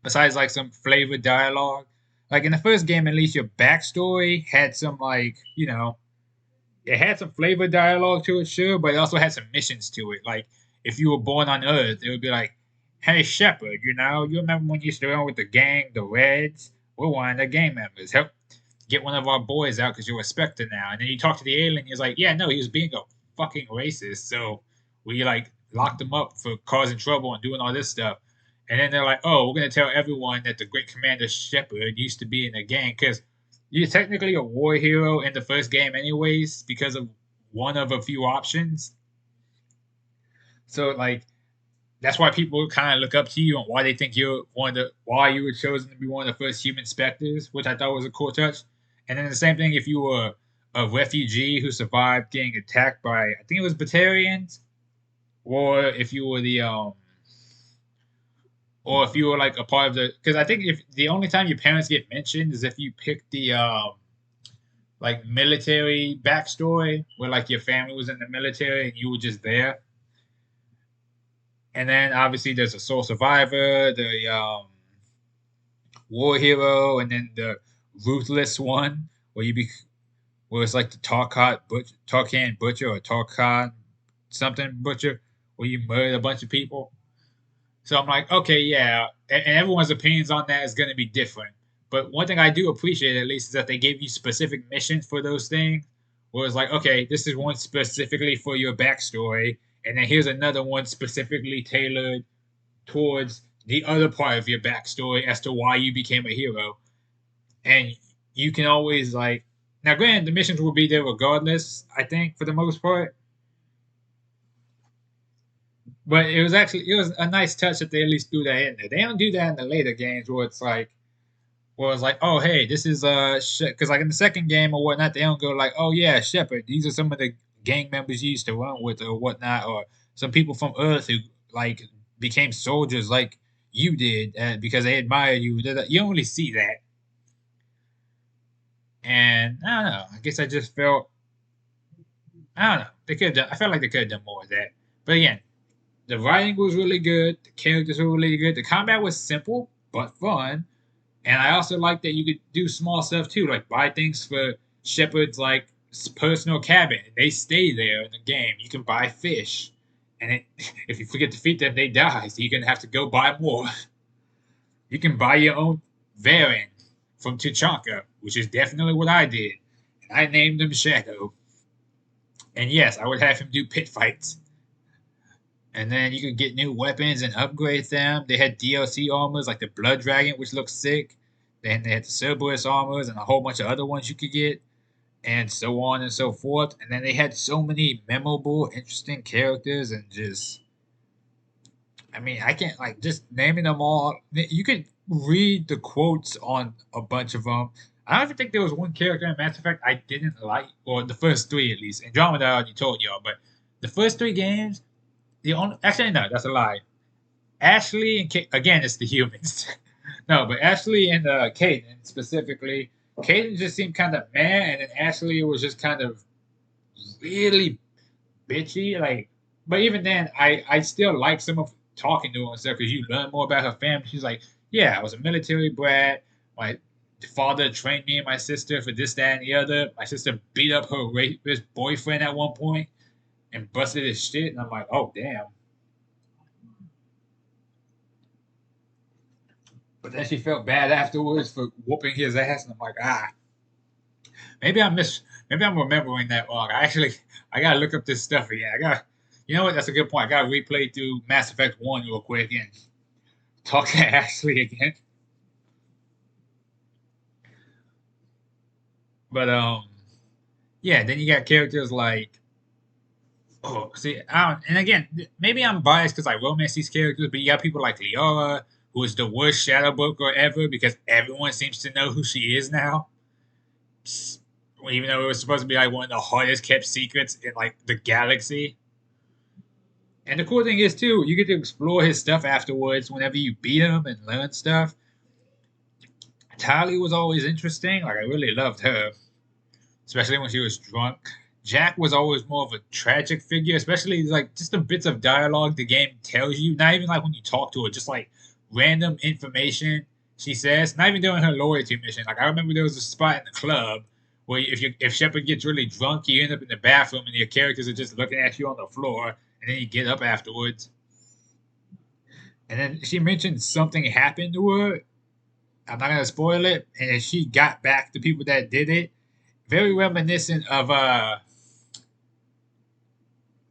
Besides like some flavored dialogue, like in the first game, at least your backstory had some like it had some flavor dialogue to it, sure, but it also had some missions to it. Like if you were born on Earth, it would be like, "Hey Shepard, you remember when you used to run with the gang, the Reds? We're one of the gang members. Help get one of our boys out because you're a Spectre now." And then you talk to the alien, he's like, "Yeah, no, he was being a fucking racist, so we like locked him up for causing trouble and doing all this stuff." And then they're like, "Oh, we're gonna tell everyone that the Great Commander Shepard used to be in the gang because." You're technically a war hero in the first game, anyways, because of one of a few options. So, like, that's why people kind of look up to you and why they think you're one of the why you were chosen to be one of the first human specters, which I thought was a cool touch. And then the same thing if you were a refugee who survived getting attacked by I think it was Batarians, or if you were the or if you were like a part of the because I think if the only time your parents get mentioned is if you pick the like military backstory where like your family was in the military and you were just there. And then obviously there's a sole survivor, the war hero, and then the ruthless one where you be where it's like the Tarkan butcher or Tarkan something butcher where you murder a bunch of people. So I'm like, okay, yeah, and everyone's opinions on that is going to be different. But one thing I do appreciate at least is that they gave you specific missions for those things. Where it's like, okay, this is one specifically for your backstory, and then here's another one specifically tailored towards the other part of your backstory as to why you became a hero. And you can always like, now granted, the missions will be there regardless. I think for the most part, but it was a nice touch that they at least do that in there. They don't do that in the later games where it's like oh hey, this is because like in the second game or whatnot, they don't go like, oh yeah, Shepard, these are some of the gang members you used to run with or whatnot, or some people from Earth who like became soldiers like you did because they admire you. You don't really see that, and I don't know. I guess I just felt I don't know. They could I felt like they could have done more of that. But again, the writing was really good. The characters were really good. The combat was simple but fun. And I also like that you could do small stuff too, like buy things for Shepard's like personal cabin. They stay there in the game. You can buy fish, and if you forget to feed them, they die. So you're gonna have to go buy more. You can buy your own Varen from Tuchanka, which is definitely what I did. And I named him Shadow. And yes, I would have him do pit fights. And then you could get new weapons and upgrade them. They had DLC armors like the Blood Dragon, which looks sick. Then they had the Cerberus armors and a whole bunch of other ones you could get, and so on and so forth. And then they had so many memorable, interesting characters, and just, I mean, I can't like just naming them all. You could read the quotes on a bunch of them. I don't even think there was one character in Mass Effect I didn't like, or the first three at least. Andromeda I already told y'all, but the first three games, the only actually no, that's a lie. Ashley and again, it's the humans. No, but Ashley and Caden specifically. Caden just seemed kind of mad, and then Ashley was just kind of really bitchy. Like, but even then, I still like some of talking to her and stuff because you learn more about her family. She's like, yeah, I was a military brat. My father trained me and my sister for this, that, and the other. My sister beat up her rapist boyfriend at one point and busted his shit. And I'm like, oh, damn. But then she felt bad afterwards for whooping his ass. And I'm like, maybe I miss, maybe I'm remembering that wrong. I gotta look up this stuff again. You know what? That's a good point. I gotta replay through Mass Effect 1 real quick and talk to Ashley again. But, yeah, then you got characters like, oh, see, and again, maybe I'm biased because I romance these characters, but you got people like Liara, who is the worst shadow broker ever because everyone seems to know who she is now. Even though it was supposed to be like one of the hardest kept secrets in like the galaxy. And the cool thing is too, you get to explore his stuff afterwards whenever you beat him and learn stuff. Tali was always interesting. Like I really loved her, especially when she was drunk. Jack was always more of a tragic figure, especially like just the bits of dialogue the game tells you. Not even like when you talk to her, just like random information she says. Not even during her loyalty mission. Like I remember there was a spot in the club where if Shepard gets really drunk, you end up in the bathroom and your characters are just looking at you on the floor, and then you get up afterwards. And then she mentioned something happened to her. I'm not gonna spoil it. And then she got back the people that did it. Very reminiscent of how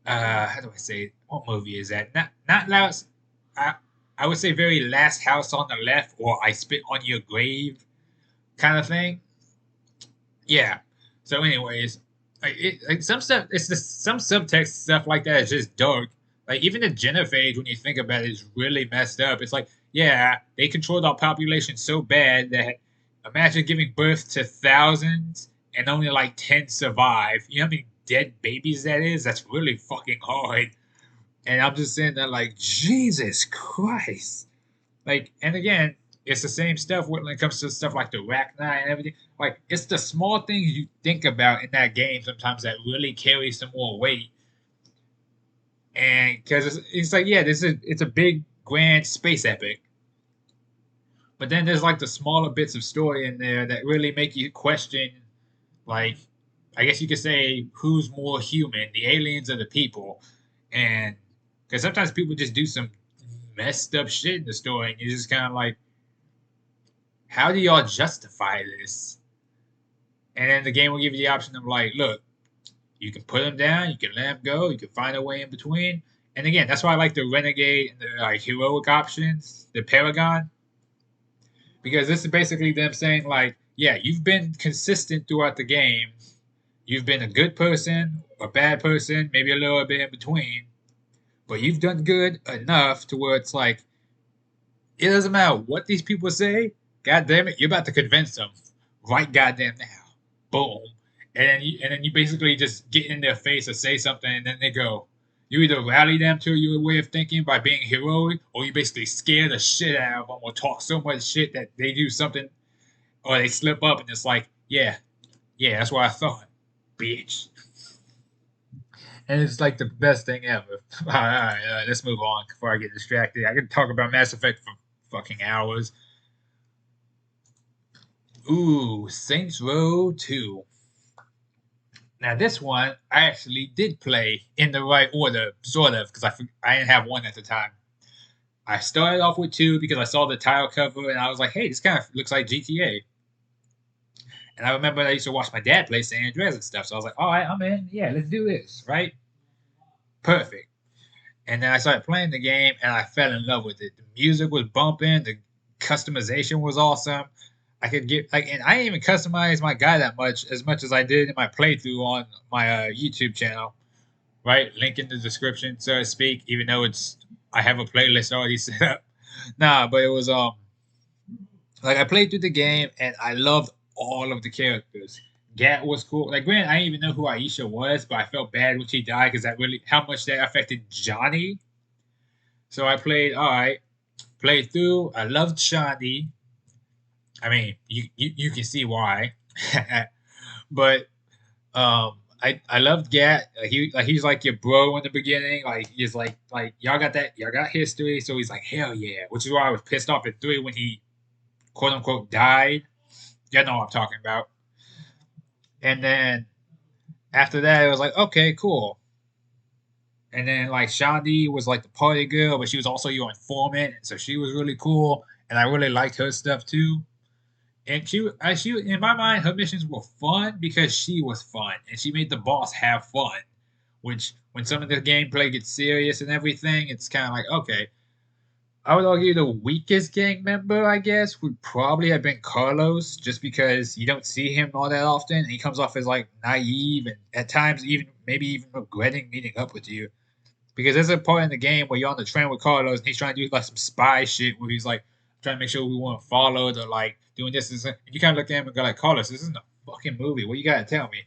do I say it? What movie is that? Not last. I I would say very last house on the left, or I spit on your grave, kind of thing. Yeah. So, anyways, like some stuff, it's just some subtext stuff like that is just dark. Like even the genophage, when you think about it, is really messed up. It's like, yeah, they controlled our population so bad that imagine giving birth to thousands and only like 10 survive. You know how many dead babies that is? That's really fucking hard. And I'm just saying that like Jesus Christ. Like, and again, it's the same stuff when it comes to stuff like the rack nine and everything. Like, it's the small things you think about in that game sometimes that really carry some more weight. And because it's like, yeah, it's a big grand space epic, but then there's like the smaller bits of story in there that really make you question, like, I guess you could say who's more human, the aliens or the people, and because sometimes people just do some messed up shit in the story, and you're just kind of like, how do y'all justify this? And then the game will give you the option of like, look, you can put them down, you can let them go, you can find a way in between. And again, that's why I like the renegade and the like heroic options, the paragon, because this is basically them saying like, yeah, you've been consistent throughout the game. You've been a good person, a bad person, maybe a little bit in between, but you've done good enough to where it's like, it doesn't matter what these people say. God damn it, you're about to convince them right goddamn now. Boom. And then you basically just get in their face or say something, and then they go. You either rally them to your way of thinking by being heroic, or you basically scare the shit out of them, or talk so much shit that they do something, or they slip up, and it's like, yeah, yeah, that's what I thought, bitch. And it's like the best thing ever. All right, let's move on before I get distracted. I can talk about Mass Effect for fucking hours. Ooh, Saints Row 2. Now this one I actually did play in the right order, sort of, because I didn't have one at the time. I started off with 2 because I saw the title cover and I was like, hey, this kind of looks like GTA. And I remember I used to watch my dad play San Andreas and stuff, so I was like, all right, I'm in. Yeah, let's do this, right? Perfect. And then I started playing the game and I fell in love with it. The music was bumping, the customization was awesome. I could get like, and I didn't even customize my guy that much as I did in my playthrough on my YouTube channel. Right, link in the description, so to speak. Even though I have a playlist already set up. Nah, but it was like I played through the game and I loved all of the characters. Gat was cool. Like, granted, I didn't even know who Aisha was, but I felt bad when she died because that really how much that affected Johnny. So I played. All right, played through. I loved Shani. I mean, you can see why. But I loved Gat. He's like your bro in the beginning. Like he's like y'all got history. So he's like hell yeah, which is why I was pissed off at 3 when he quote unquote died. You know what I'm talking about. And then after that, it was like, okay, cool. And then like Shandi was like the party girl, but she was also your informant, so she was really cool, and I really liked her stuff too. And she in my mind, her missions were fun because she was fun, and she made the boss have fun. Which when some of the gameplay gets serious and everything, it's kind of like okay. I would argue the weakest gang member, I guess, would probably have been Carlos, just because you don't see him all that often, and he comes off as like naive and at times even maybe even regretting meeting up with you. Because there's a part in the game where you're on the train with Carlos and he's trying to do like some spy shit where he's like trying to make sure we weren't followed or like doing this and you kind of look at him and go like, Carlos, this isn't a fucking movie. What you gotta tell me?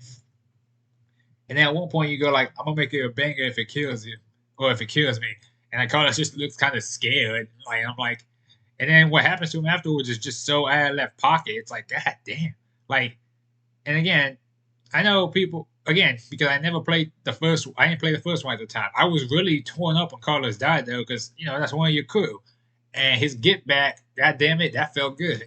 And then at one point you go like, I'm gonna make it a banger if it kills you or if it kills me. And like Carlos just looks kind of scared. Like I'm like, and then what happens to him afterwards is just so out of left pocket. It's like, God damn. Like, and again, I know people again because I never played the first. I didn't play the first one at the time. I was really torn up when Carlos died though, because that's one of your crew, and his get back. God damn it, that felt good.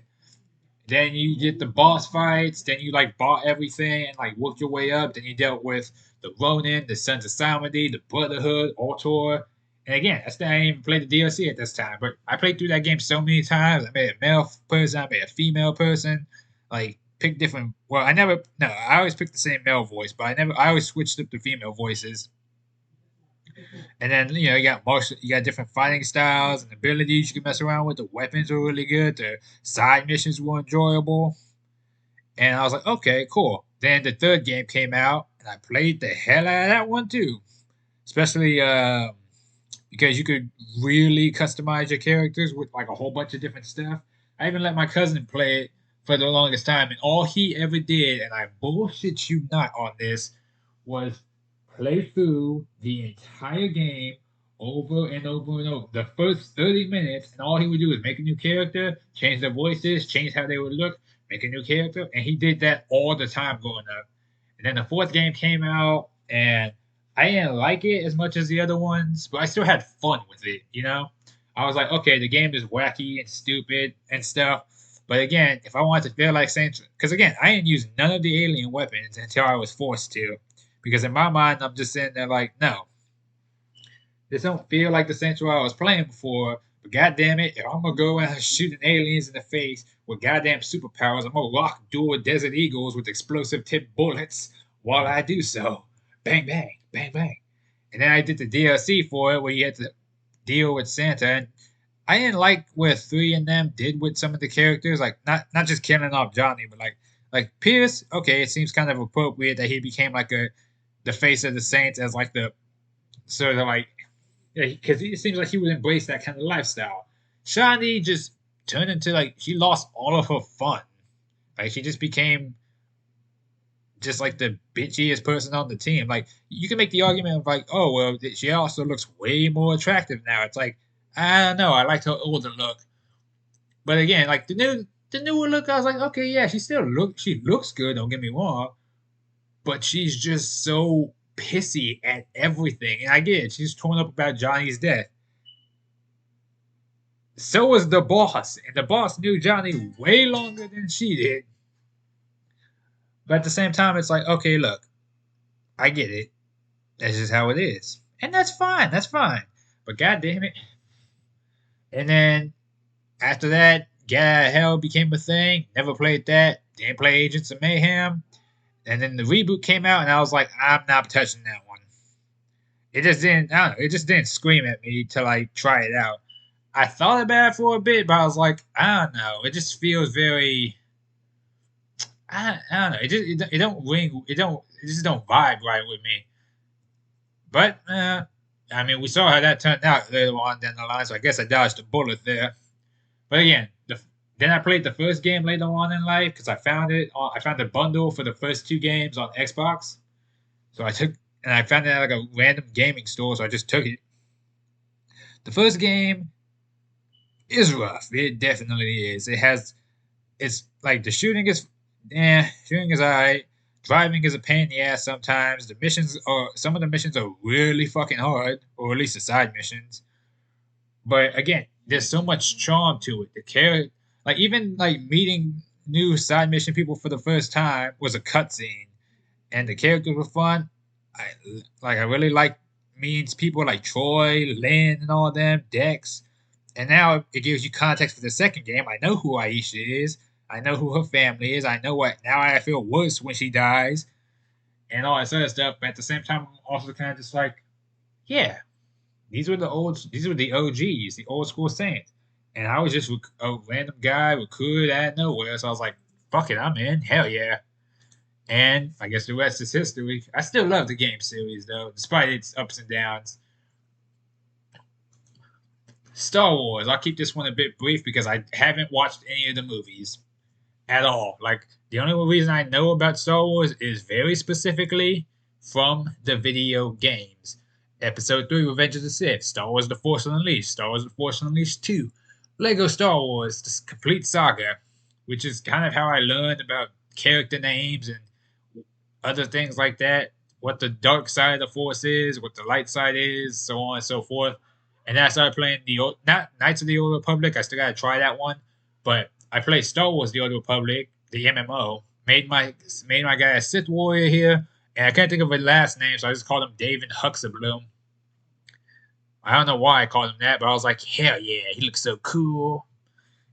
Then you get the boss fights. Then you like bought everything and like worked your way up. Then you dealt with the Ronin, the Sons of Samadhi, the Brotherhood, Altor. And again, I didn't even play the DLC at this time, but I played through that game so many times. I made a male person, I made a female person, like pick different. Well, I never. No, I always picked the same male voice, but I never. I always switched up the female voices. And then you got different fighting styles and abilities you can mess around with. The weapons were really good. The side missions were enjoyable. And I was like, okay, cool. Then the third game came out, and I played the hell out of that one too. Especially because you could really customize your characters with like a whole bunch of different stuff. I even let my cousin play it for the longest time, and all he ever did, and I bullshit you not on this, was play through the entire game over and over and over. The first 30 minutes, and all he would do is make a new character, change their voices, change how they would look, make a new character, and he did that all the time growing up. And then the fourth game came out, and I didn't like it as much as the other ones, but I still had fun with it, I was like, okay, the game is wacky and stupid and stuff. But again, if I wanted to feel like Saints, because again, I didn't use none of the alien weapons until I was forced to. Because in my mind, I'm just sitting there like, no, this don't feel like the Saints Row I was playing before. But goddamn it, if I'm gonna go around shooting aliens in the face with goddamn superpowers, I'm gonna rock dual Desert Eagles with explosive tipped bullets while I do so. Bang bang, bang bang. And then I did the DLC for it where you had to deal with Santa. And I didn't like what 3 and them did with some of the characters, like not just killing off Johnny, but like Pierce. Okay, it seems kind of appropriate that he became like the face of the Saints as like the sort of like because it seems like he would embrace that kind of lifestyle. Shani just turned into like she lost all of her fun. Like she just became just like the bitchiest person on the team. Like you can make the argument of like, oh well, she also looks way more attractive now. It's like I don't know. I liked her older look, but again, like the newer look, I was like, okay, yeah, she looks good. Don't get me wrong, but she's just so pissy at everything. And I get it. She's torn up about Johnny's death. So was the boss, and the boss knew Johnny way longer than she did. But at the same time, it's like, okay, look, I get it. That's just how it is, and that's fine. That's fine. But god damn it. And then after that, Get Out of Hell became a thing. Never played that. Didn't play Agents of Mayhem. And then the reboot came out, and I was like, I'm not touching that one. It just didn't. I don't know. It just didn't scream at me to like try it out. I thought about it for a bit, but I was like, I don't know. It just feels very. I don't know. It don't ring. It just don't vibe right with me. But I mean, we saw how that turned out later on down the line, so I guess I dodged a bullet there. But again, then I played the first game later on in life because I found it. I found a bundle for the first 2 games on Xbox, so I took and I found it at like a random gaming store, so I just took it. The first game is rough. It definitely is. It's like the shooting is alright. Driving is a pain in the ass sometimes. Some of the missions are really fucking hard, or at least the side missions. But again, there's so much charm to it. Like even like meeting new side mission people for the first time was a cutscene, and the characters were fun. I I really like meeting people like Troy, Lynn, and all them Dex. And now it gives you context for the second game. I know who Aisha is. I know who her family is. I know what. Now I feel worse when she dies, and all that other stuff. But at the same time, I'm also kind of just like, yeah, these were the OGs, the old school Saints. And I was just a random guy recruited out of nowhere. So I was like, fuck it, I'm in. Hell yeah. And I guess the rest is history. I still love the game series though, despite its ups and downs. Star Wars. I'll keep this one a bit brief because I haven't watched any of the movies at all. Like the only reason I know about Star Wars is very specifically from the video games. Episode 3, Revenge of the Sith, Star Wars The Force Unleashed, Star Wars The Force Unleashed 2, Lego Star Wars, this complete saga, which is kind of how I learned about character names and other things like that, what the dark side of the Force is, what the light side is, so on and so forth. And then I started playing not Knights of the Old Republic. I still gotta try that one, but I played Star Wars: The Old Republic, the MMO. Made my guy a Sith warrior here, and I can't think of his last name, so I just called him David Huxablum. I don't know why I called him that, but I was like, hell yeah, he looks so cool.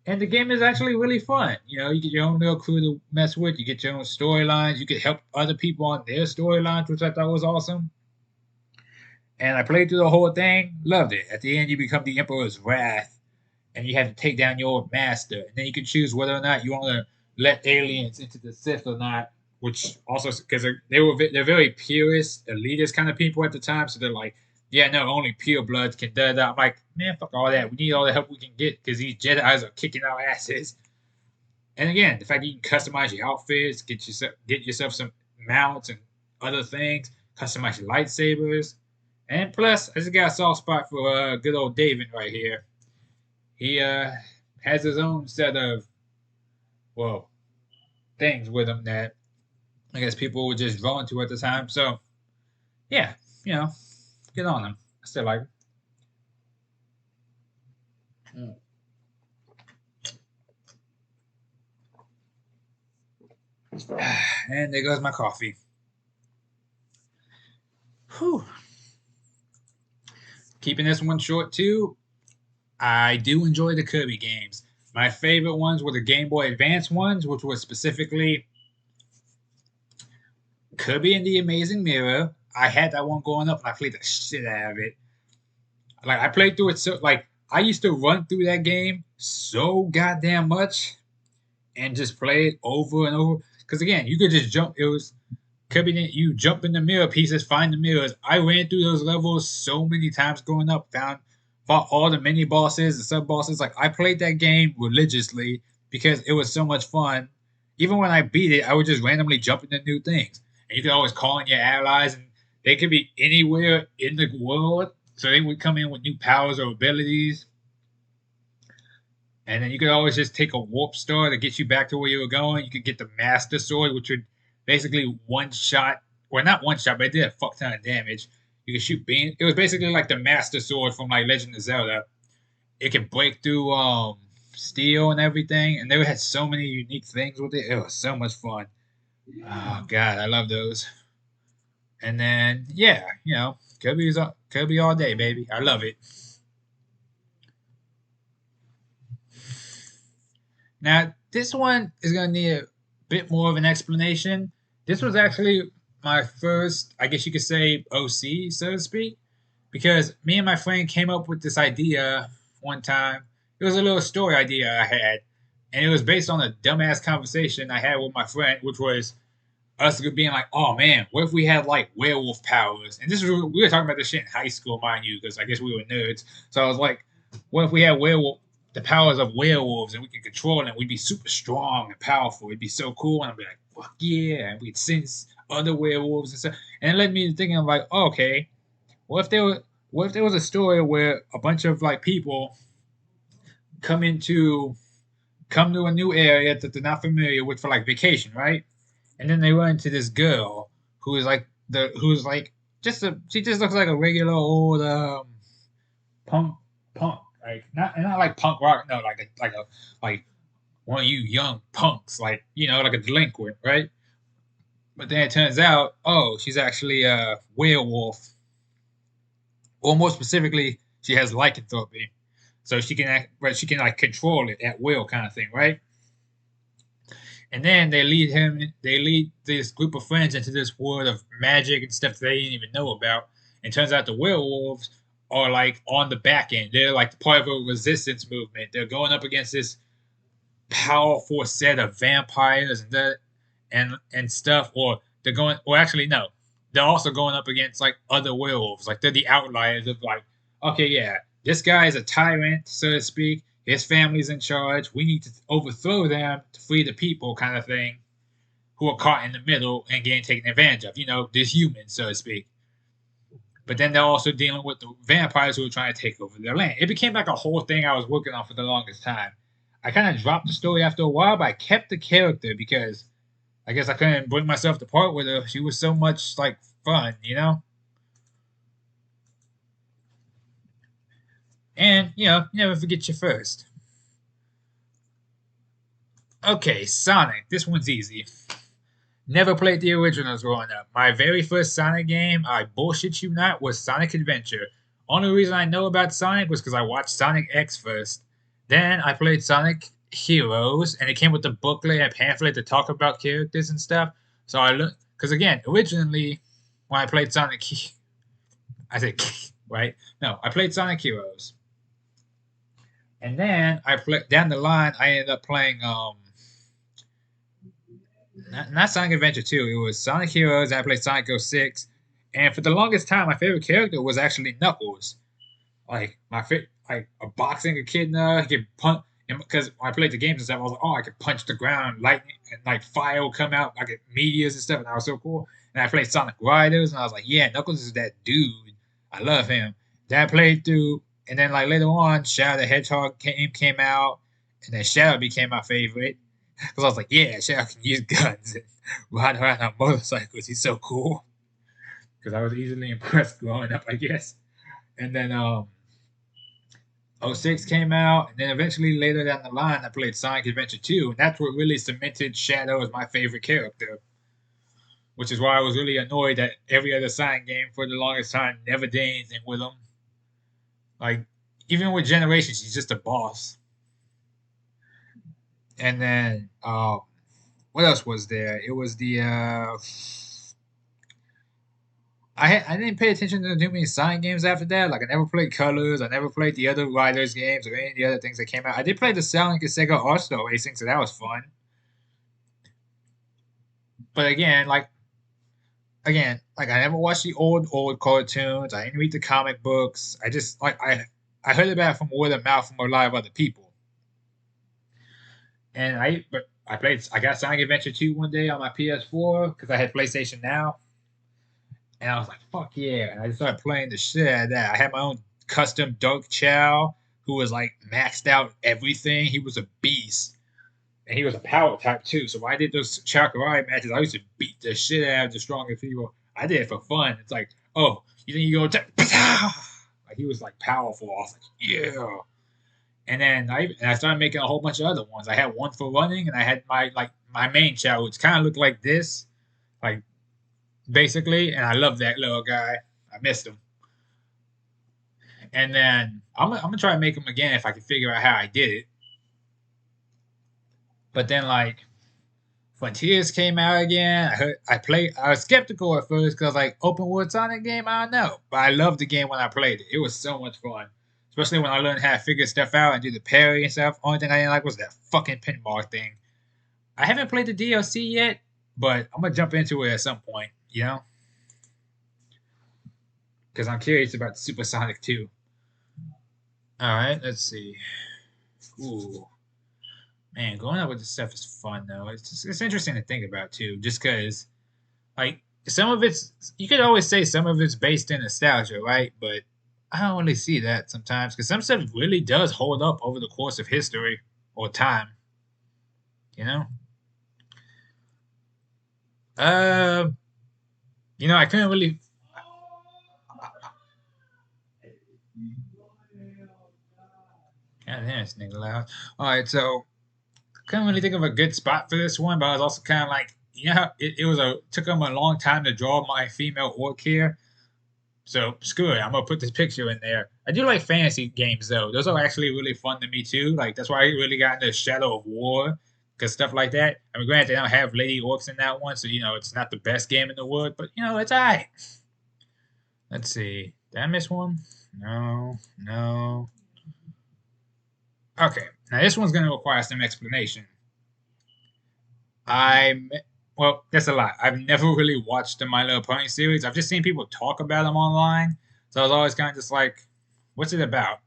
And the game is actually really fun. You know, you get your own little crew to mess with. You get your own storylines. You can help other people on their storylines, which I thought was awesome. And I played through the whole thing, loved it. At the end, you become the Emperor's Wrath, and you have to take down your old master. And then you can choose whether or not you want to let aliens into the Sith or not. Which also because they're very purist, elitist kind of people at the time, so they're like, yeah, no, only pure bloods can do that. I'm like, man, fuck all that. We need all the help we can get because these Jedi's are kicking our asses. And again, the fact that you can customize your outfits, get yourself some mounts and other things, customize your lightsabers, and plus, I just got a soft spot for good old David right here. He has his own set of well things with him that I guess people were just drawn to at the time. So yeah, you know, get on him. I still like him. And there goes my coffee. Whew. Keeping this one short too. I do enjoy the Kirby games. My favorite ones were the Game Boy Advance ones, which was specifically Kirby and the Amazing Mirror. I had that one going up and I played the shit out of it. Like I played through it so like I used to run through that game so goddamn much and just play it over and over. Because again, you could just jump. It was Kirby. You jump in the mirror pieces, find the mirrors. I ran through those levels so many times growing up. Fought all the mini bosses, the sub bosses. Like I played that game religiously because it was so much fun. Even when I beat it, I would just randomly jump into new things, and you could always call in your allies, and they could be anywhere in the world. So they would come in with new powers or abilities. And then you could always just take a warp star to get you back to where you were going. You could get the Master Sword, which would basically one shot, well, not one shot, but it did a fuck ton of damage. You could shoot beam. It was basically like the Master Sword from like Legend of Zelda. It could break through steel and everything, and they had so many unique things with it. It was so much fun. Oh god, I love those. And then yeah, Kirby all day, baby. I love it. Now, this one is going to need a bit more of an explanation. This was actually my first, I guess you could say, OC, so to speak, because me and my friend came up with this idea one time. It was a little story idea I had, and it was based on a dumbass conversation I had with my friend, which was us being like, "Oh man, what if we had like werewolf powers?" And this was we were talking about this shit in high school, mind you, because I guess we were nerds. So I was like, "What if we had the powers of werewolves and we could control them? We'd be super strong and powerful. It'd be so cool." And I'd be like, "Fuck yeah!" And we'd sense other werewolves and stuff. And it led me to thinking, like, oh, okay, what if there was a story where a bunch of like people come into come to a new area that they're not familiar with for like vacation, right? And then they run into this girl who's like she just looks like a regular old punk, like not like punk rock, no, like one of you young punks, like, like a delinquent, right? But then it turns out, oh, she's actually a werewolf, or more specifically, she has lycanthropy, so she can act, but she can like control it at will, kind of thing, right? And then they lead this group of friends into this world of magic and stuff that they didn't even know about. And it turns out the werewolves are like on the back end. They're like part of a resistance movement. They're going up against this powerful set of vampires and stuff, or they're going, or actually no, they're also going up against like other werewolves. Like they're the outliers of like, okay, yeah, this guy is a tyrant, so to speak. His family's in charge. We need to overthrow them to free the people, kind of thing, who are caught in the middle and getting taken advantage of. The humans, so to speak. But then they're also dealing with the vampires who are trying to take over their land. It became like a whole thing I was working on for the longest time. I kind of dropped the story after a while, but I kept the character because I guess I couldn't bring myself to part with her. She was so much like fun. And never forget your first. Okay, Sonic. This one's easy. Never played the originals growing up. My very first Sonic game, I bullshit you not, was Sonic Adventure. Only reason I know about Sonic was because I watched Sonic X first. Then I played Sonic Heroes, and it came with a booklet and pamphlet to talk about characters and stuff. So I looked, because again, originally, when I played Sonic, I said, right? No, I played Sonic Heroes. And then I played, down the line, I ended up playing, not Sonic Adventure 2. It was Sonic Heroes. I played Sonic 06. And for the longest time, my favorite character was actually Knuckles. Like like a boxing echidna. He could punch. Because when I played the games and stuff, I was like, oh, I could punch the ground, lightning, and like fire would come out, like meteors and stuff, and that was so cool. And I played Sonic Riders, and I was like, yeah, Knuckles is that dude. I love him. Then I played through, and then like later on, Shadow the Hedgehog came out, and then Shadow became my favorite. Because I was like, yeah, Shadow can use guns and ride around on motorcycles. He's so cool. Because I was easily impressed growing up, I guess. And then '06 came out, and then eventually later down the line, I played Sonic Adventure 2, and that's what really cemented Shadow as my favorite character. Which is why I was really annoyed that every other Sonic game for the longest time never did anything with him. Like, even with Generations, he's just a boss. And then, what else was there? It was the I didn't pay attention to too many Sonic games after that. Like I never played Colors, I never played the other Riders games or any of the other things that came out. I did play the Sonic and Sega All Star Racing, so that was fun. But again, I never watched the old cartoons. I didn't read the comic books. I just I heard about it from word of mouth from a lot of other people. And I got Sonic Adventure 2 one day on my PS4 because I had PlayStation Now. And I was like, fuck yeah. And I just started playing the shit out of that. I had my own custom Dark Chow who was like maxed out everything. He was a beast. And he was a power type too. So when I did those Chow Karate matches, I used to beat the shit out of the strongest people. I did it for fun. It's like, oh, you think you go attack? Like he was like powerful. I was like, yeah. And then I started making a whole bunch of other ones. I had one for running, and I had my main Chow, which kind of looked like this, like basically. And I love that little guy. I missed him. And then I'm gonna try to make him again if I can figure out how I did it. But then like Frontiers came out again. I was skeptical at first because like open world Sonic game, I don't know. But I loved the game when I played it. It was so much fun. Especially when I learned how to figure stuff out and do the parry and stuff. Only thing I didn't like was that fucking pinball thing. I haven't played the DLC yet, but I'm gonna jump into it at some point. Because I'm curious about Super Sonic 2. Alright, let's see. Ooh. Man, going up with this stuff is fun though. It's interesting to think about too, just because like some of it's you could always say some of it's based in nostalgia, right? But I don't really see that sometimes because some stuff really does hold up over the course of history or time. You know, uh, I couldn't really. God damn, this nigga loud. All right, so couldn't really think of a good spot for this one, but I was also kind of like, it was took them a long time to draw my female orc here. So screw it, I'm gonna put this picture in there. I do like fantasy games though; those are actually really fun to me too. Like that's why I really got into Shadow of War, because stuff like that. I mean, granted, they don't have lady orcs in that one, so it's not the best game in the world, but it's alright. Let's see, did I miss one? No, no. Okay, now this one's gonna require some explanation. I'm well, that's a lot. I've never really watched the My Little Pony series. I've just seen people talk about them online, so I was always kind of just like, "What's it about?"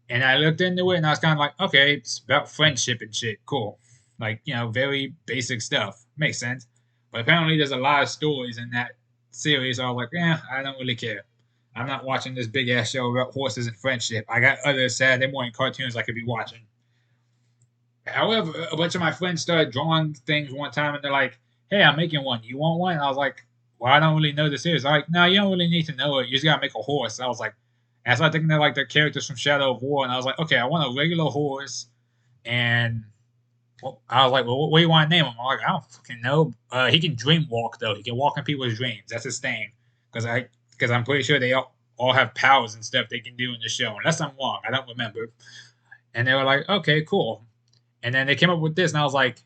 And I looked into it, and I was kind of like, "Okay, it's about friendship and shit. Cool, like very basic stuff. Makes sense." But apparently, there's a lot of stories in that series. So I was like, "Yeah, I don't really care. I'm not watching this big ass show about horses and friendship. I got other Saturday morning cartoons I could be watching." However, a bunch of my friends started drawing things one time, and they're like, "Hey, I'm making one. You want one?" And I was like, "Well, I don't really know this is." They're like, "No, you don't really need to know it. You just gotta make a horse." And I was like, and I started thinking they're like the characters from Shadow of War, and I was like, "Okay, I want a regular horse." And I was like, "Well, what do you want to name him?" I'm like, "I don't fucking know." He can dream walk though. He can walk in people's dreams. That's his thing. Because I'm pretty sure they all have powers and stuff they can do in the show. Unless I'm wrong, I don't remember. And they were like, "Okay, cool." And then they came up with this, and I was like,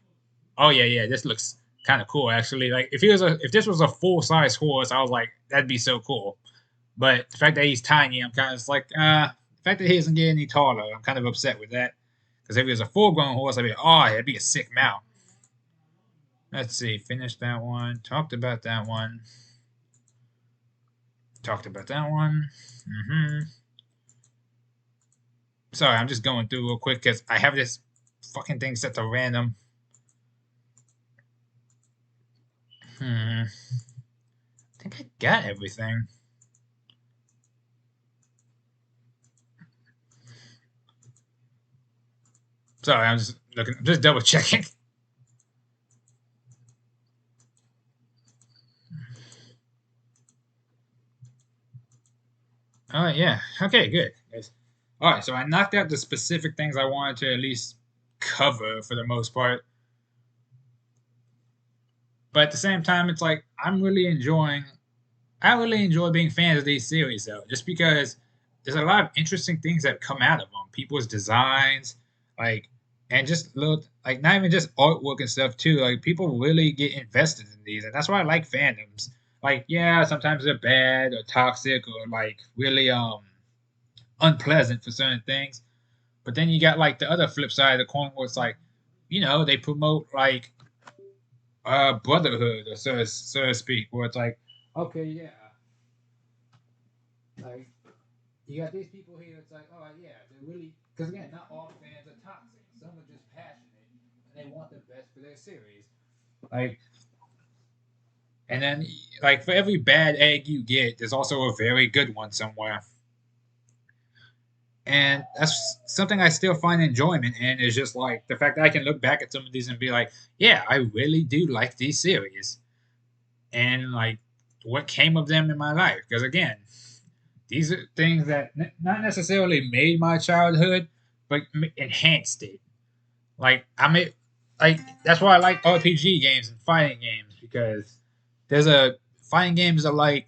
"Oh yeah, yeah, this looks kind of cool actually." Like if this was a full size horse, I was like, "That'd be so cool." But the fact that he's tiny, I'm kind of just like, the fact that he doesn't get any taller, I'm kind of upset with that. Because if he was a full grown horse, I'd be like, oh, it'd be a sick mount. Let's see, finished that one, talked about that one, talked about that one. Mm-hmm. Sorry, I'm just going through real quick because I have this fucking thing set to random. Hmm. I think I got everything. Sorry, I'm just looking. I'm just double checking. Yeah. Okay, good. Yes. All right, so I knocked out the specific things I wanted to at least cover for the most part. But at the same time, it's like I really enjoy being fans of these series though, just because there's a lot of interesting things that come out of them. People's designs, like, and just little, like, not even just artwork and stuff too. Like, people really get invested in these, and that's why I like fandoms. Like, yeah, sometimes they're bad or toxic or like really unpleasant for certain things. But then you got like the other flip side of the coin where it's like, they promote like brotherhood or so to speak, where it's like, okay, yeah, like you got these people here. It's like, oh yeah, they're really because again, not all fans are toxic. Some are just passionate and they want the best for their series. Like, and then like for every bad egg you get, there's also a very good one somewhere. And that's something I still find enjoyment in is just like the fact that I can look back at some of these and be like, yeah, I really do like these series and like what came of them in my life. Because again, these are things that not necessarily made my childhood, but enhanced it. Like I mean, like that's why I like RPG games and fighting games because there's a fighting games are like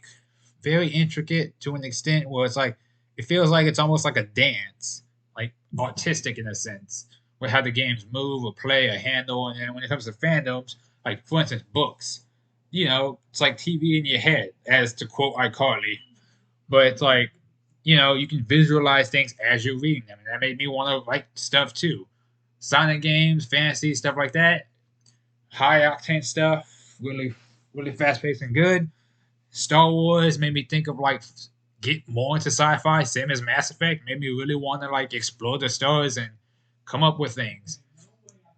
very intricate to an extent where it's like it feels like it's almost like a dance, like artistic in a sense, with how the games move or play or handle. And then when it comes to fandoms, like for instance, books, it's like TV in your head, as to quote iCarly. But it's like, you can visualize things as you're reading them, and that made me want to write stuff too. Sonic games, fantasy stuff like that, high octane stuff, really, really fast paced and good. Star Wars made me think of like get more into sci-fi, same as Mass Effect. Made me really want to like explore the stars and come up with things.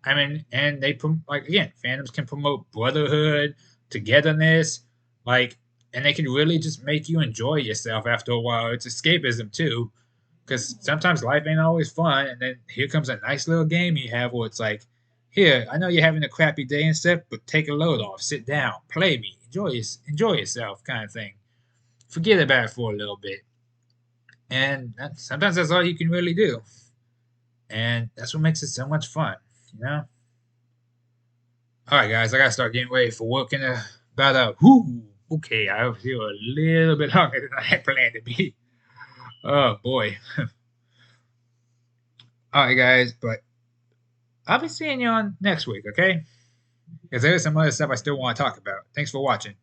I mean, and like again, fandoms can promote brotherhood, togetherness, like, and they can really just make you enjoy yourself after a while. It's escapism too, because sometimes life ain't always fun, and then here comes a nice little game you have where it's like, here, I know you're having a crappy day and stuff, but take a load off, sit down, play me, enjoy yourself, kind of thing. Forget about it for a little bit, and sometimes that's all you can really do, and that's what makes it so much fun, you know. All right, guys, I gotta start getting ready for work in about a whoo. Okay, I feel a little bit longer than I had planned to be. Oh boy. All right, guys, but I'll be seeing you on next week, okay? Because there's some other stuff I still want to talk about. Thanks for watching.